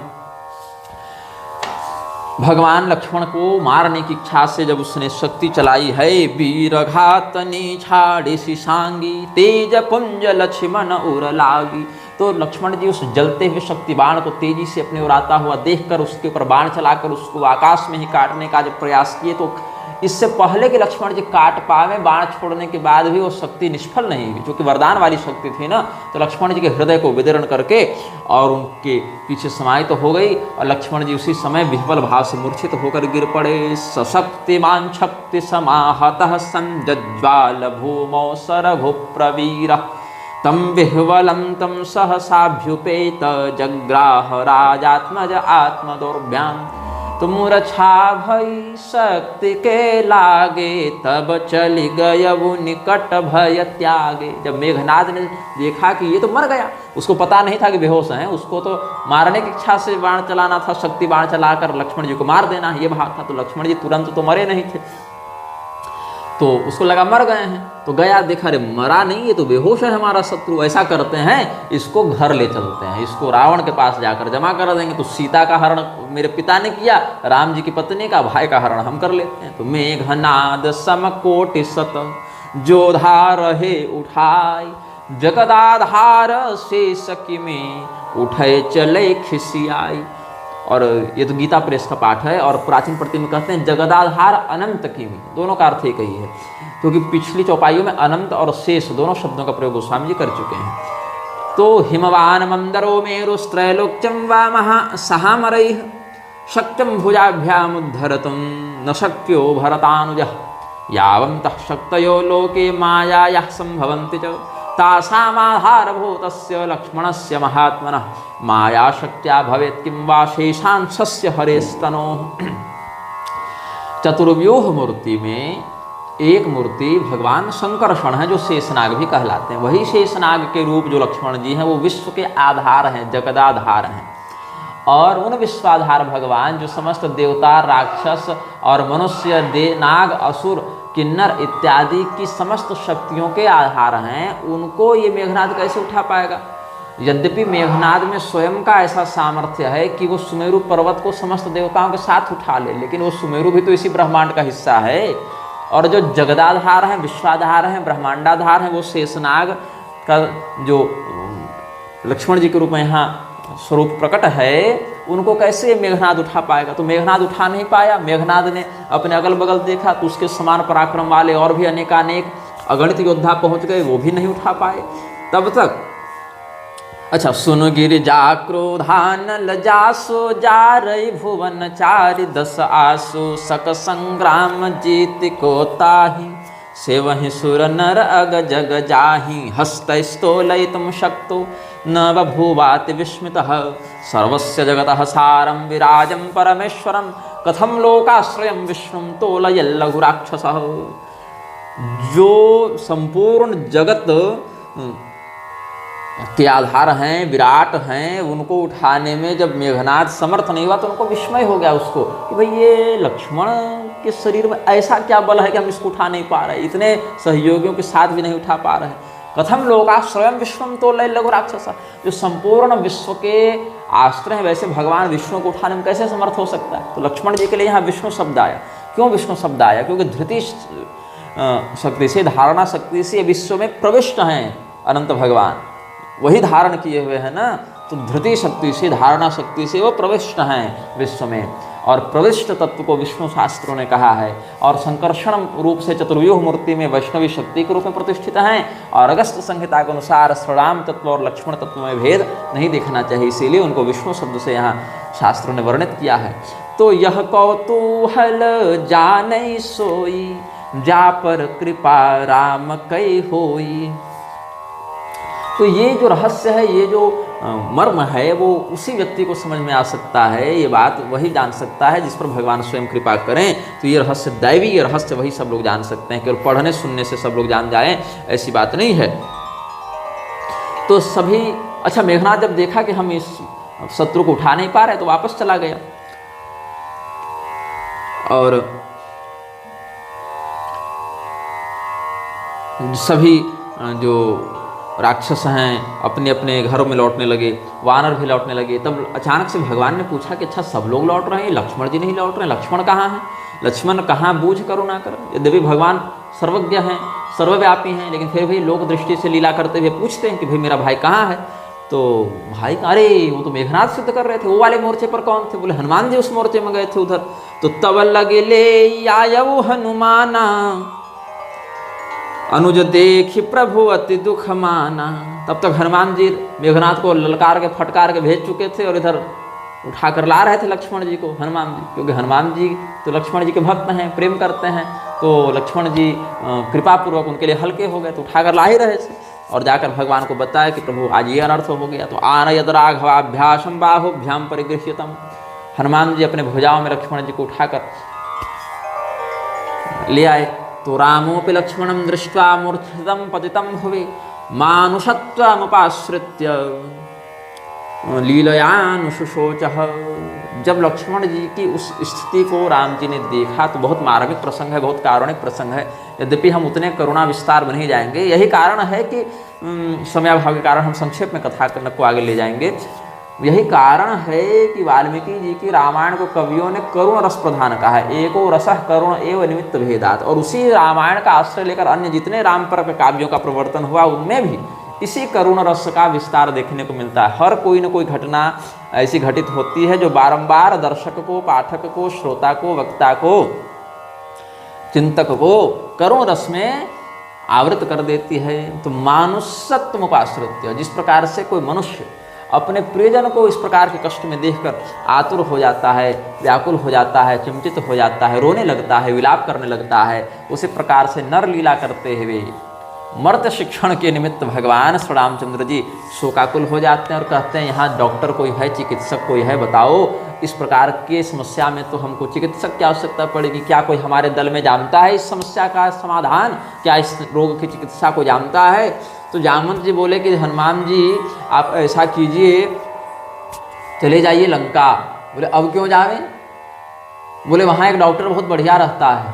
भगवान लक्ष्मण को मारने की इच्छा से जब उसने शक्ति चलाई है, वीरघातनी छाड़िसी सांगी तेज पुंज लक्ष्मण उर लागी। तो लक्ष्मण जी उस जलते हुए शक्ति बाण को तेजी से अपने ओर आता हुआ देखकर उसके ऊपर बाण चलाकर उसको आकाश में ही काटने का जब प्रयास किए, तो इससे पहले कि लक्ष्मण जी काट पावे, बाण छोड़ने के बाद भी वो शक्ति निष्फल नहीं हुई, क्योंकि वरदान वाली शक्ति थी ना। तो लक्ष्मण जी के हृदय को विदीर्ण करके और उनके पीछे समाहित तो हो गई, और लक्ष्मण जी उसी समय विह्वल भाव से मूर्छित होकर गिर पड़े। सशक्तिमान शक्ति समाहतः संज्ज्वाल भूमौ सरघु प्रवीर तम विह्वलंतम सहसाभ्युपेत जग्राह राजात्मज आत्मदौर्भ्याम। तो मूर्छा भई शक्ति के लागे तब चली गयउ निकट भय त्यागे। जब मेघनाद ने देखा कि ये तो मर गया, उसको पता नहीं था कि बेहोश हैं, उसको तो मारने की इच्छा से बाण चलाना था, शक्ति बाण चलाकर लक्ष्मण जी को मार देना ये भाव था। तो लक्ष्मण जी तुरंत तो मरे नहीं थे, तो उसको लगा मर गए हैं, तो गया देखा अरे मरा नहीं, ये तो बेहोश है हमारा शत्रु। ऐसा करते हैं इसको घर ले चलते हैं, इसको रावण के पास जाकर जमा कर देंगे। तो सीता का हरण मेरे पिता ने किया, राम जी की पत्नी का भाई का हरण हम कर लेते हैं। तो मेघनाद समकोटि शत जोधा रहे उठाई जगदाधार से सकी में उठे चले खिसियाई। और ये तो गीता प्रेस का पाठ है, और प्राचीन प्रति में कहते हैं जगदाधार अनंत किमी, दोनों का अर्थ एक ही है, क्योंकि पिछली चौपाइयों में अनंत और शेष दोनों शब्दों का प्रयोग गोस्वामी जी कर चुके हैं। तो हिमवान मंदरो मेरुस्त्रैलोक्यम वा महा सहामरैः शक्यं भुजाभ्यामुद्धरतुं न शक्यो भरतानुजः यावन्तः शक्तयो लोके मायायाः संभवन्ति च तासामाधारभूतस्य लक्ष्मणस्य महात्मनः माया शक्त्या भवेत् किं वा शेषांशस्य हरेस्तनोः। चतुर्व्यूह मूर्ति में एक मूर्ति भगवान संकर्षण है, जो शेषनाग भी कहलाते हैं। वही शेषनाग के रूप जो लक्ष्मण जी हैं वो विश्व के आधार हैं, जगदाधार हैं। और उन विश्वाधार भगवान जो समस्त देवता, राक्षस और मनुष्य, नाग, असुर, किन्नर इत्यादि की समस्त शक्तियों के आधार हैं, उनको ये मेघनाद कैसे उठा पाएगा। यद्यपि मेघनाद में स्वयं का ऐसा सामर्थ्य है कि वो सुमेरु पर्वत को समस्त देवताओं के साथ उठा ले, लेकिन वो सुमेरु भी तो इसी ब्रह्मांड का हिस्सा है। और जो जगदाधार हैं, विश्वाधार हैं, ब्रह्मांडाधार हैं, वो शेषनाग का जो लक्ष्मण जी के रूप में यहाँ स्वरूप प्रकट है, उनको कैसे मेघनाद उठा पाएगा। तो मेघनाद उठा नहीं पाया। मेघनाद ने अपने अगल बगल देखा तो उसके समान पराक्रम वाले और भी अनेकानेक अगणित योद्धा पहुंच गए, वो भी नहीं उठा पाए। तब तक अच्छा सुन गिरिजा क्रोधान लजासो जा रही भुवन चारि 10 आसो सक संग्राम जीत को ताही से वही सुर नर अग जग जाही हस्तस्तोलयितुं शक्तो न बभूवाति विस्मितः सर्वस्य जगतः सारं विराजं परमेश्वरं कथं लोकाश्रयं विष्णुं तोलयल्लघु राक्षसः। जो संपूर्ण जगत के आधार हैं, विराट हैं, उनको उठाने में जब मेघनाद समर्थ नहीं हुआ तो उनको विस्मय हो गया उसको कि भाई ये लक्ष्मण के शरीर में ऐसा क्या बल है कि हम इसको उठा नहीं पा रहे, इतने सहयोगियों के साथ भी नहीं उठा पा रहे। कथम लोका स्वयं विष्णु तो लय लघु राक्षस, जो संपूर्ण विश्व के आश्रय हैं वैसे भगवान विष्णु को उठाने में कैसे समर्थ हो सकता है। तो लक्ष्मण जी के लिए यहाँ विष्णु शब्द आया। क्यों विष्णु शब्द आया? क्योंकि धृति शक्ति से, धारणा शक्ति से विश्व में प्रविष्ट हैं अनंत भगवान, वही धारण किए हुए हैं ना। तो धृति शक्ति से, धारणा शक्ति से वो प्रविष्ट हैं विश्व में, और प्रविष्ट तत्व को विष्णु शास्त्रों ने कहा है। और संकर्षण रूप से चतुर्व्यूह मूर्ति में वैष्णवी शक्ति के रूप में प्रतिष्ठित हैं। और अगस्त संहिता के अनुसार श्रीराम तत्व और लक्ष्मण तत्व में भेद नहीं देखना चाहिए, इसीलिए उनको विष्णु शब्द से यहाँ शास्त्रों ने वर्णित किया है। तो यह कौतूहल जानै सोई, जा पर कृपा राम कई होई। तो ये जो रहस्य है, ये जो मर्म है, वो उसी व्यक्ति को समझ में आ सकता है, ये बात वही जान सकता है जिस पर भगवान स्वयं कृपा करें। तो ये रहस्य दैवी, ये रहस्य वही सब लोग जान सकते हैं। केवल पढ़ने सुनने से सब लोग जान जाएं ऐसी बात नहीं है। तो सभी, अच्छा, मेघनाथ जब देखा कि हम इस शत्रु को उठा नहीं पा रहे तो वापस चला गया, और सभी जो राक्षस हैं अपने अपने घरों में लौटने लगे, वानर भी लौटने लगे। तब अचानक से भगवान ने पूछा कि अच्छा सब लोग लौट रहे हैं, लक्ष्मण जी नहीं लौट रहे हैं, लक्ष्मण कहाँ हैं? लक्ष्मण कहाँ बूझ करुणा कर। यद्यपि भगवान सर्वज्ञ हैं, सर्वव्यापी हैं, लेकिन फिर भी लोक दृष्टि से लीला करते हुए पूछते हैं कि भाई मेरा भाई कहाँ है? तो भाई, अरे वो तो मेघनाथ सिद्ध कर रहे थे, वो वाले मोर्चे पर कौन थे? बोले हनुमान जी उस मोर्चे में गए थे उधर। तो तब लगे ले आयऊ हनुमाना, अनुज देखी प्रभु अति दुख माना। तब तक हनुमान जी मेघनाथ को ललकार के फटकार के भेज चुके थे और इधर उठा कर ला रहे थे लक्ष्मण जी को, हनुमान जी, क्योंकि हनुमान जी तो लक्ष्मण जी के भक्त हैं, प्रेम करते हैं। तो लक्ष्मण जी कृपापूर्वक उनके लिए हल्के हो गए, तो उठा कर ला ही रहे थे। और जाकर भगवान को बताया कि प्रभु आज ये अनर्थ हो गया। तो आनयद राघवाभ्यासम बाहुभ्याम परिगृह्यतम, हनुमान जी अपने भुजाओं में लक्ष्मण जी को उठाकर ले आए। तो रामोपि लक्ष्मणं दृष्ट्वा मूर्छितं पतितं भुवि, मानुषत्वमुपाश्रित्य लीलयानुशोचः। जब लक्ष्मण जी की उस स्थिति को राम जी ने देखा तो बहुत मार्मिक प्रसंग है, बहुत कारुणिक प्रसंग है। यद्यपि हम उतने करुणा विस्तार में नहीं जाएंगे, यही कारण है कि समयाभाव के कारण हम संक्षेप में कथा को आगे ले जाएंगे। यही कारण है कि वाल्मीकि जी की रामायण को कवियों ने करुण रस प्रधान कहा है। एको रसः करुण एवं निमित्त भेदात। और उसी रामायण का आश्रय लेकर अन्य जितने राम पर काव्यों का प्रवर्तन हुआ उनमें भी इसी करुण रस का विस्तार देखने को मिलता है। हर कोई न कोई घटना ऐसी घटित होती है जो बारंबार दर्शक को, पाठक को, श्रोता को, वक्ता को, चिंतक को करुण रस में आवृत कर देती है। तो मानुषत्व उपाश्रित्य, जिस प्रकार से कोई मनुष्य अपने प्रियजन को इस प्रकार के कष्ट में देखकर आतुर हो जाता है, व्याकुल हो जाता है, चिंतित हो जाता है, रोने लगता है, विलाप करने लगता है, उसी प्रकार से नर लीला करते हुए मर्त शिक्षण के निमित्त भगवान श्री रामचंद्र जी शोकाकुल हो जाते हैं और कहते हैं यहाँ डॉक्टर कोई है, चिकित्सक कोई है, बताओ इस प्रकार की समस्या में तो हमको चिकित्सक की आवश्यकता पड़ेगी। क्या कोई हमारे दल में जानता है इस समस्या का समाधान? क्या इस रोग की चिकित्सा को जानता है? तो जामवंत जी बोले कि हनुमान जी आप ऐसा कीजिए, चले जाइए लंका। बोले अब क्यों जावें? बोले वहाँ एक डॉक्टर बहुत बढ़िया रहता है,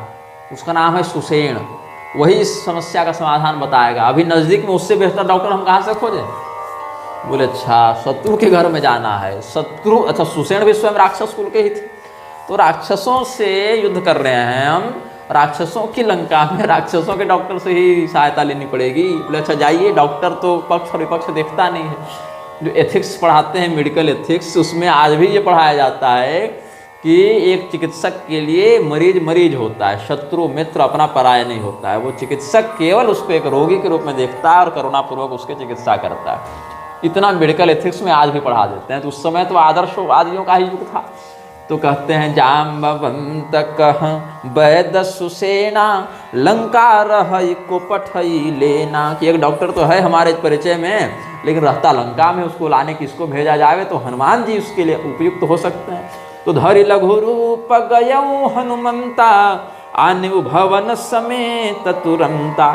उसका नाम है सुसेन, वही इस समस्या का समाधान बताएगा। अभी नज़दीक में उससे बेहतर डॉक्टर हम कहाँ से खोजें? बोले अच्छा, शत्रु के घर में जाना है। शत्रु, अच्छा, सुसेन भी स्वयं राक्षस कुल के ही थे, तो राक्षसों से युद्ध कर रहे हैं हम, राक्षसों की लंका में राक्षसों के डॉक्टर से ही सहायता लेनी पड़ेगी। बोले अच्छा जाइए, डॉक्टर तो पक्ष और विपक्ष देखता नहीं है। जो एथिक्स पढ़ाते हैं, मेडिकल एथिक्स, उसमें आज भी ये पढ़ाया जाता है कि एक चिकित्सक के लिए मरीज मरीज होता है, शत्रु मित्र अपना पराया नहीं होता है। वो चिकित्सक केवल उसको एक रोगी के रूप में देखता है और करुणापूर्वक उसकी चिकित्सा करता है। इतना मेडिकल एथिक्स में आज भी पढ़ा देते हैं। तो उस समय तो आदर्शवादियों का ही युग था। तो कहते हैं जाम्बवंत कह वैद सुसेना, लंका रही को पठई लेना। कि एक डॉक्टर तो है हमारे परिचय में, लेकिन रहता लंका में, उसको लाने किसको भेजा जाए? तो हनुमान जी उसके लिए उपयुक्त हो सकते हैं। तो धरि लघु रूप गयऊ हनुमंता, आन्यु भवन समेत तुरंता।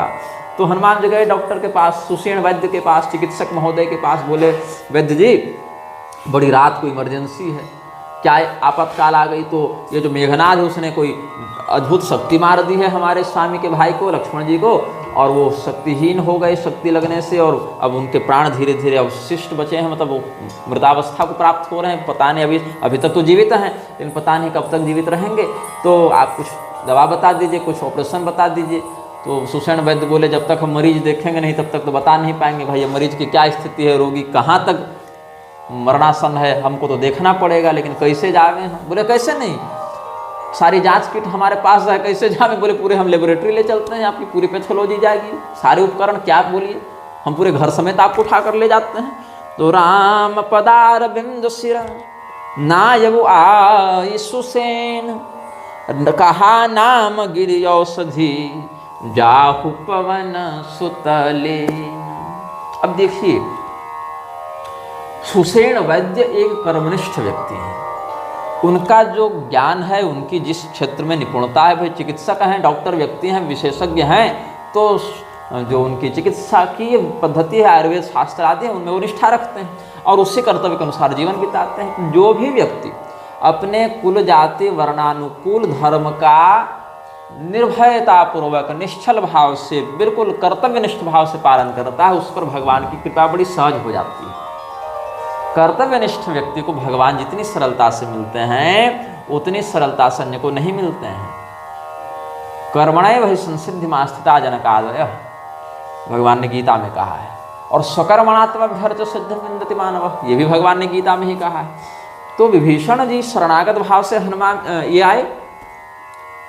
तो हनुमान जी गए डॉक्टर के पास, सुसेन वैद्य के पास, चिकित्सक महोदय के पास। बोले वैद्य जी बड़ी रात को इमरजेंसी है, क्या आपातकाल आ गई तो ये जो मेघनाथ है उसने कोई अद्भुत शक्ति मार दी है हमारे स्वामी के भाई को, लक्ष्मण जी को, और वो शक्तिहीन हो गए शक्ति लगने से, और अब उनके प्राण धीरे धीरे अवशिष्ट बचे हैं, मतलब वो मृतावस्था को प्राप्त हो रहे हैं। पता नहीं, अभी तक तो जीवित हैं, लेकिन पता नहीं कब तक जीवित रहेंगे। तो आप कुछ दवा बता दीजिए, कुछ ऑपरेशन बता दीजिए। तो सुसेन वैद्य बोले जब तक हम मरीज देखेंगे नहीं तब तक तो बता नहीं पाएंगे भाई, मरीज की क्या स्थिति है, रोगी कहाँ तक मरणासन है, हमको तो देखना पड़ेगा। लेकिन कैसे जावे हम? बोले कैसे नहीं, सारी जांच किट हमारे पास है, कैसे जावे? बोले पूरे हम लेबोरेटरी ले चलते हैं, आपकी पूरी पैथोलॉजी जाएगी, सारे उपकरण, क्या बोलिए, हम पूरे घर समेत आपको उठा कर ले जाते हैं। तो राम पदार बिंदु सिरा नायब आय सुसेन, कहा नाम गिरि औषधि, जाहु पवन सुतले। अब देखिए, सुसेन वैद्य एक कर्मनिष्ठ व्यक्ति हैं। उनका जो ज्ञान है, उनकी जिस क्षेत्र में निपुणता है, भाई चिकित्सक हैं, डॉक्टर व्यक्ति हैं, विशेषज्ञ हैं, तो जो उनकी चिकित्सा की पद्धति है, आयुर्वेद शास्त्र आदि है, उनमें वो निष्ठा रखते हैं और उसी कर्तव्य के अनुसार जीवन बिताते हैं। जो भी व्यक्ति अपने कुल जाति वर्णानुकूल धर्म का निर्भयतापूर्वक निश्चल भाव से, बिल्कुल कर्तव्यनिष्ठ भाव से पालन करता है, उस पर भगवान की कृपा बड़ी सहज हो जाती है। कर्तव्यनिष्ठ व्यक्ति को भगवान जितनी सरलता से मिलते हैं, उतनी सरलता से अन्य को नहीं मिलते हैं। कर्मणैव हि संसिद्धिमा स्थिता जनकादयः, भगवान ने गीता में कहा है। और स्वकर्मणात्मभ्यर्च सिद्धिं विन्दति मानवः, ये भी भगवान ने गीता में ही कहा है। तो विभीषण जी शरणागत भाव से हनुमान ये आए।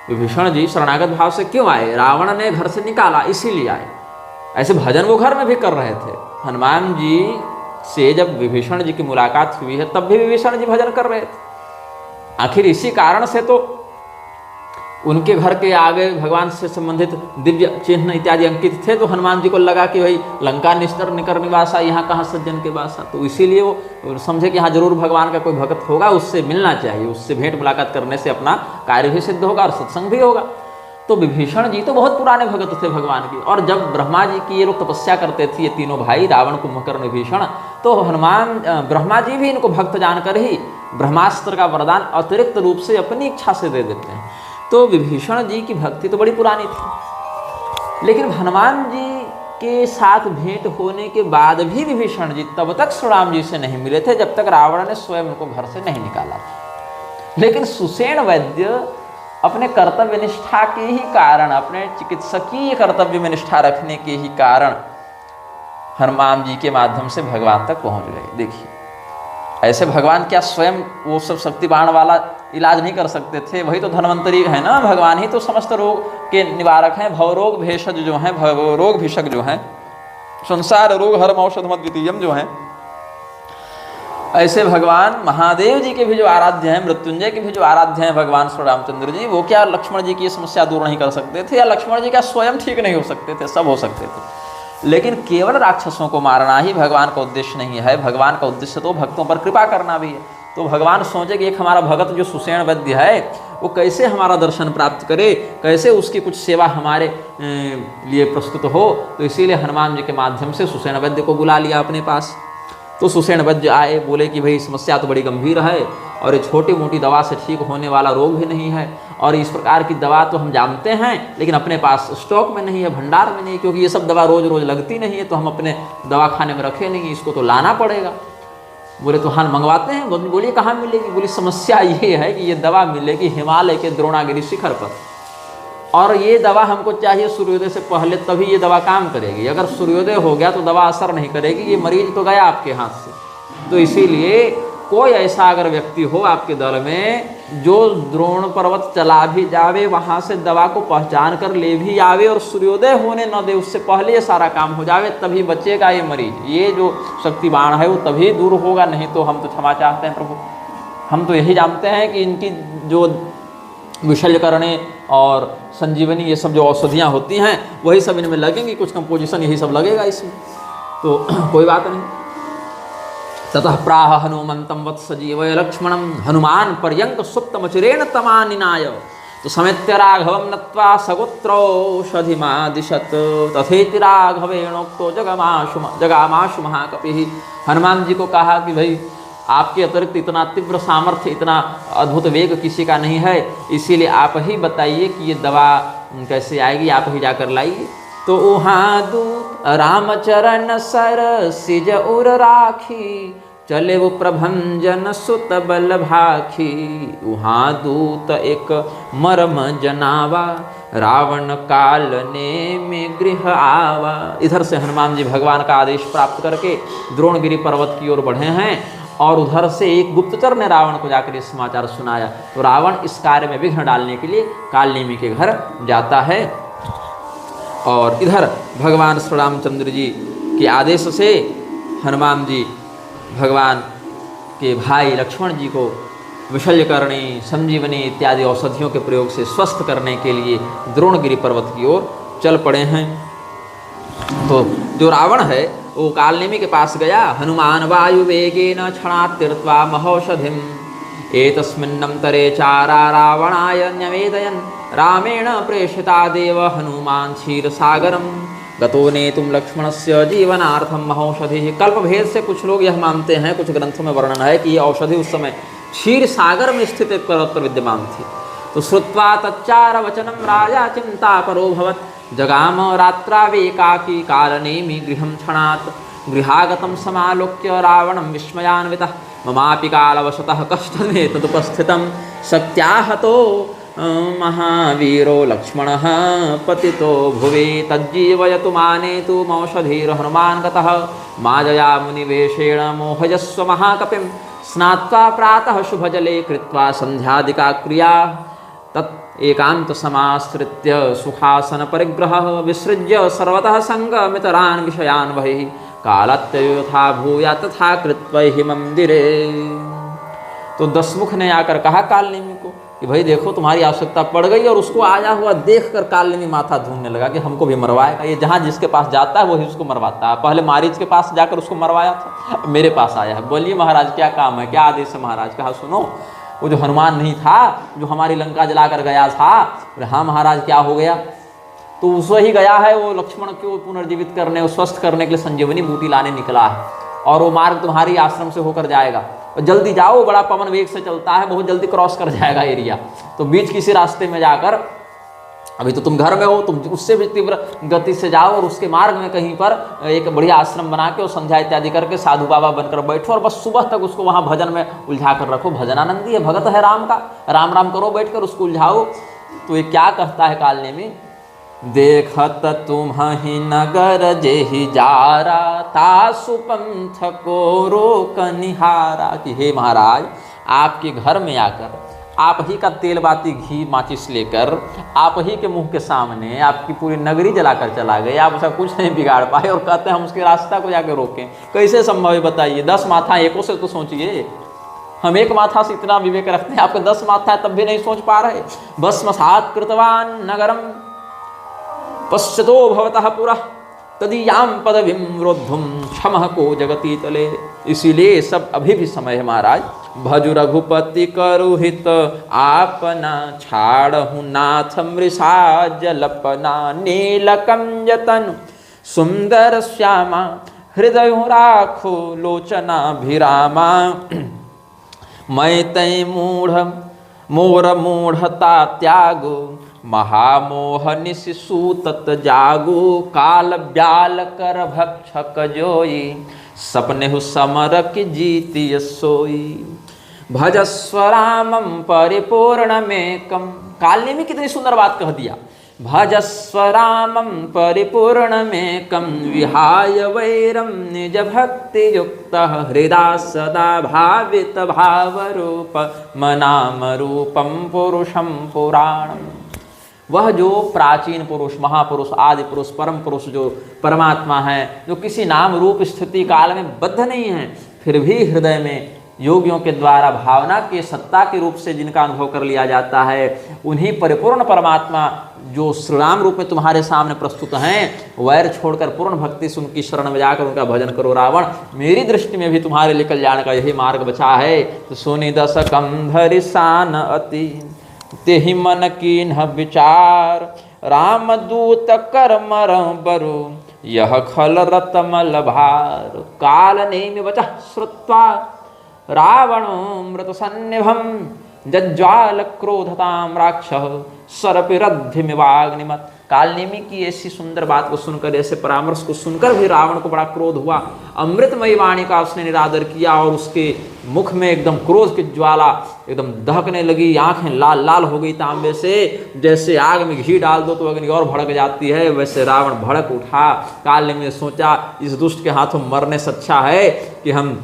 विभीषण जी शरणागत भाव से क्यों आए? रावण ने घर से निकाला, इसीलिए आए। ऐसे भजन वो घर में भी कर रहे थे। हनुमान जी से जब विभीषण जी की मुलाकात हुई है, तब भी विभीषण जी भजन कर रहे थे। आखिर इसी कारण से तो उनके घर के आगे भगवान से संबंधित दिव्य चिन्ह इत्यादि अंकित थे, तो हनुमान जी को लगा कि भाई लंका निस्तर निकर निवासा, यहाँ कहाँ सज्जन के वासा। तो इसीलिए वो समझे कि यहाँ जरूर भगवान का कोई भक्त होगा, उससे मिलना चाहिए, उससे भेंट मुलाकात करने से अपना कार्य भी सिद्ध होगा और सत्संग भी होगा। तो विभीषण जी तो बहुत पुराने भगत थे भगवान की। और जब ब्रह्मा जी की ये लोग तपस्या करते थे, ये तीनों भाई रावण, कुंभकर्ण, विभीषण, तो ब्रह्मा जी भी इनको भक्त जानकर ही ब्रह्मास्त्र का वरदान अतिरिक्त रूप से अपनी इच्छा से दे देते हैं। तो विभीषण जी की भक्ति तो बड़ी पुरानी थी, लेकिन हनुमान जी के साथ भेंट होने के बाद भी विभीषण जी तब तक श्री राम जी से नहीं मिले थे, जब तक रावण ने स्वयं उनको घर से नहीं निकाला। लेकिन सुसेन वैद्य अपने कर्तव्य निष्ठा के ही कारण, अपने चिकित्सकीय कर्तव्य में निष्ठा रखने के ही कारण हनुमान जी के माध्यम से भगवान तक पहुंच गए। देखिए, ऐसे भगवान क्या स्वयं वो सब शक्ति बाण वाला इलाज नहीं कर सकते थे? वही तो धन्वंतरी है ना, भगवान ही तो समस्त रोग के निवारक हैं। भवरोग भेषज जो हैं, भवरोग भिषक जो हैं, संसार रोग हरम औषधम अद्वितीयम जो हैं, ऐसे भगवान महादेव जी के भी जो आराध्य हैं, मृत्युंजय के भी जो आराध्य हैं भगवान श्री रामचंद्र जी, वो क्या लक्ष्मण जी की समस्या दूर नहीं कर सकते थे? या लक्ष्मण जी क्या स्वयं ठीक नहीं हो सकते थे? सब हो सकते थे। लेकिन केवल राक्षसों को मारना ही भगवान का उद्देश्य नहीं है। भगवान का उद्देश्य तो भक्तों पर कृपा करना भी है। तो भगवान सोचे कि एक हमारा भगत जो सुसेन वैद्य है, वो कैसे हमारा दर्शन प्राप्त करे, कैसे उसकी कुछ सेवा हमारे लिए प्रस्तुत हो। तो इसीलिए हनुमान जी के माध्यम से सुसेन वैद्य को बुला लिया अपने पास। तो सुसेन वैद्य आए, बोले कि भाई समस्या तो बड़ी गंभीर है और ये छोटी मोटी दवा से ठीक होने वाला रोग भी नहीं है, और इस प्रकार की दवा तो हम जानते हैं, लेकिन अपने पास स्टॉक में नहीं है, भंडार में नहीं, क्योंकि ये सब दवा रोज रोज लगती नहीं है, तो हम अपने दवा खाने में रखे नहीं, इसको तो लाना पड़ेगा। बोले तो हाँ मंगवाते हैं। बोलिए कहाँ मिलेगी? बोली समस्या ये है कि ये दवा मिलेगी हिमालय के द्रोणागिरी शिखर पर, और ये दवा हमको चाहिए सूर्योदय से पहले, तभी ये दवा काम करेगी। अगर सूर्योदय हो गया तो दवा असर नहीं करेगी, ये मरीज तो गया आपके हाथ से। तो इसीलिए कोई ऐसा अगर व्यक्ति हो आपके दल में जो द्रोण पर्वत चला भी जावे, वहाँ से दवा को पहचान कर ले भी आवे और सूर्योदय होने न दे, उससे पहले ये सारा काम हो जावे, तभी बचेगा ये मरीज। ये जो शक्तिबाण है वो तभी दूर होगा, नहीं तो हम तो क्षमा चाहते हैं प्रभु। हम तो यही जानते हैं कि इनकी जो विशल्यकरणी और संजीवनी, ये सब जो औषधियाँ होती हैं, वही सब इनमें लगेंगी, कुछ कंपोजिशन यही सब लगेगा इसमें, तो कोई बात नहीं। ततः प्राह हनुमंतम वत्स जीवय लक्ष्मणम हनुमान पर्यंक सुप्तमचिरेण तमानिनाय, तो समेत्य राघवम नत्वा सगोत्रौषधिमादिशत, तथेति राघवेणोक्तो जगामाशु महाकपिः। हनुमान जी को कहा कि भाई आपके अतिरिक्त इतना तीव्र सामर्थ्य, इतना अद्भुत वेग किसी का नहीं है, इसीलिए आप ही बताइए कि ये दवा कैसे आएगी, आप ही जाकर लाइए। तो उहाँ दूत रामचरण सर सिज उर राखी, चले वो प्रभंजन सुत बल भाखी। उहाँ दूत एक मर्म जनावा, रावण कालने में गृह आवा। इधर से हनुमान जी भगवान का आदेश प्राप्त करके द्रोणगिरी पर्वत की ओर बढ़े हैं, और उधर से एक गुप्तचर ने रावण को जाकर ये समाचार सुनाया। तो रावण इस कार्य में विघ्न डालने के लिए कालनेमी के घर जाता है, और इधर भगवान श्री रामचंद्र जी के आदेश से हनुमान जी भगवान कि भाई लक्ष्मण जी को विशल्यकरणी, संजीवनी इत्यादि औषधियों के प्रयोग से स्वस्थ करने के लिए द्रोणगिरि पर्वत की ओर चल पड़े हैं। तो जो रावण है वो कालनेमी के पास गया। हनुमान वायु वेगेन क्षणात् तीर्त्वा महौषधिम एतस्मिन्नंतरे चारा रावणाय न्यवेदयन् रामेण प्रेषिता देव हनुमान क्षीरसागरम गतो नेतुम लक्ष्मणस्य जीवनार्थम महौषधि। कल्प भेद से कुछ लोग यह मानते हैं, कुछ ग्रंथों में वर्णन है कि यह औषधि उस समय क्षीर सागर में स्थित एक पर्वत पर विद्यमान थी। तो श्रुत्वा तच्चार वचनम राजा चिंता परो भवत जगाम रात्रावेकाकी कालनेमि गृहं क्षणात् गृहागतं समालोक्य रावणं विस्मयान्वितः ममापि कालवशतः कष्टमे तदुपस्थितं शक्त्याहतो महावीरो लक्ष्मणः पतितो भुवि तज्जीवयतु मानेतु मौषधिर्हनुमान् गतः माजया मुनिवेशेण मोहयस्व महाकपिं स्नात्वा प्रातः शुभजले कृत्वा संध्यादिका क्रिया तत् एकांत समाश्रित्य सुखासन परिग्रहः विसृज्य सर्वतः संगमितरान् विषयान् बहिः कालत्ययो यथा भूया तथा कृत्वा हि मंदिरे। तो दशमुख ने आकर कहा कालनेमी को कि भाई देखो तुम्हारी आवश्यकता पड़ गई, और उसको आया हुआ देखकर कालनेमी माथा धूमने लगा कि हमको भी मरवाएगा। ये जहाँ जिसके पास जाता है वही उसको मरवाता है। पहले मारीच के पास जाकर उसको मरवाया था, मेरे पास आया है। बोलिए महाराज क्या काम है, क्या आदेश है महाराज। कहा सुनो, वो जो हनुमान नहीं था जो हमारी लंका जलाकर गया था। हाँ महाराज क्या हो गया। तो उससे ही गया है, वो लक्ष्मण को पुनर्जीवित करने और स्वस्थ करने के लिए संजीवनी बूटी लाने निकला है, और वो मार्ग तुम्हारी आश्रम से होकर जाएगा। जल्दी जाओ, बड़ा पवन वेग से चलता है, बहुत जल्दी क्रॉस कर जाएगा एरिया। तो बीच किसी रास्ते में जाकर, अभी तो तुम घर में हो, तुम उससे भी तीव्र गति से जाओ और उसके मार्ग में कहीं पर एक बढ़िया आश्रम बना के और संध्या इत्यादि करके साधु बाबा बनकर बैठो, और बस सुबह तक उसको वहाँ भजन में उलझा कर रखो। भजनानंदी है, भगत है राम का, राम राम करो बैठकर, उसको उलझाओ। तो ये क्या कहता है कालनेमी, देखत तुम्हि नगर जेहि जारा तासु पंथ को रोक निहारा। कि हे महाराज, आपके घर में आकर आप ही का तेल बाती घी माचिस लेकर आप ही के मुंह के सामने आपकी पूरी नगरी जलाकर चला गए, आप उसका कुछ नहीं बिगाड़ पाए, और कहते हैं हम उसके रास्ता को जाकर रोकें। कैसे संभव है बताइए। 10 माथा एकों से तो सोचिए, हम एक माथा से इतना विवेक रखते हैं, आपके 10 माथा है तब भी नहीं सोच पा रहे। भस्मसात् कृतवान नगरम पश्यतो भवतः पुरा तदीयाम पदवीं रोद्धुम क्षमः को जगती तले। इसीलिए सब अभी भी समय है महाराज। भजु रघुपति करुहित आपना छाड़हु नाथ मृषा जलपना नीलकंज तनु सुंदर श्यामा हृदय राखो लोचना भिरामा। मैं तय मोर मूढ़ता त्यागो महामोह निशिसूतत जागो काल ब्याल कर भक्षक जोई सपने हु समर की जीती सोई। भजस्व रामम परिपूर्णमेकम। कालनेमी कितनी सुंदर बात कह दिया। भजस्व रामम परिपूर्णमेकम विहाय वैरम निज भक्ति युक्त हृदा सदा भावित भावरूप मनाम रूपम पुरुषम पुराणम। वह जो प्राचीन पुरुष, महापुरुष, आदि पुरुष, परम पुरुष जो परमात्मा है, जो किसी नाम रूप स्थिति काल में बद्ध नहीं है, फिर भी हृदय में योगियों के द्वारा भावना के सत्ता के रूप से जिनका अनुभव कर लिया जाता है, उन्हीं परिपूर्ण परमात्मा जो श्री राम रूप में तुम्हारे सामने प्रस्तुत हैं, वैर छोड़कर पूर्ण भक्ति से उनकी शरण में जाकर उनका भजन करो। रावण, मेरी दृष्टि में भी तुम्हारे लिए कल्याण का यही मार्ग बचा है। तो सोनी दस कंधरि सान अति तेहि मन कीन्ह विचार राम दूत कर मर बरु यह खल रतमल भार। कालनेमि वचः श्रुत्वा रावणो मृत सन्निभम जज्ज्वाल क्रोधताम राक्षः सर्पिरद्धिमिवाग्निमत्। कालनेमी की ऐसी सुंदर बात को सुनकर, ऐसे परामर्श को सुनकर भी रावण को बड़ा क्रोध हुआ। अमृतमयी वाणी का उसने निरादर किया और उसके मुख में एकदम क्रोध की ज्वाला एकदम दहकने लगी। आंखें लाल लाल हो गई तांबे से, जैसे आग में घी डाल दो तो अग्नि और भड़क जाती है, वैसे रावण भड़क उठा। कालनेमी ने सोचा इस दुष्ट के हाथों मरने से अच्छा है कि हम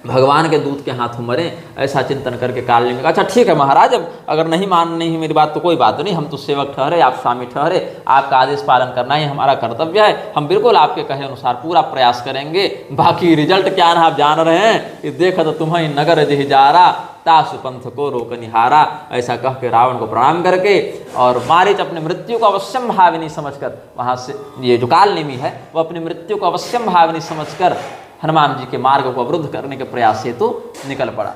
भगवान के दूत के हाथों मरे, ऐसा चिंतन करके काल ने कहा अच्छा ठीक है महाराज, अब अगर नहीं माननी है मेरी बात तो कोई बात नहीं, हम तो सेवक ठहरे, आप स्वामी ठहरे, आपका आदेश पालन करना ही हमारा कर्तव्य है, हम बिल्कुल आपके कहे अनुसार पूरा प्रयास करेंगे, बाकी रिजल्ट क्या ना आप जान रहे हैं, ये देखा तो तुम्हें नगर जही जारा तासु पंथ को रोक निहारा। ऐसा कह के रावण को प्रणाम करके और मारीच अपने मृत्यु को अवश्यम भाविनी समझकर, वहाँ से ये जो काल नेमी है वो अपनी मृत्यु को अवश्यम भाविनी समझकर हनुमान जी के मार्ग को अवरुद्ध करने के प्रयास हेतु निकल पड़ा।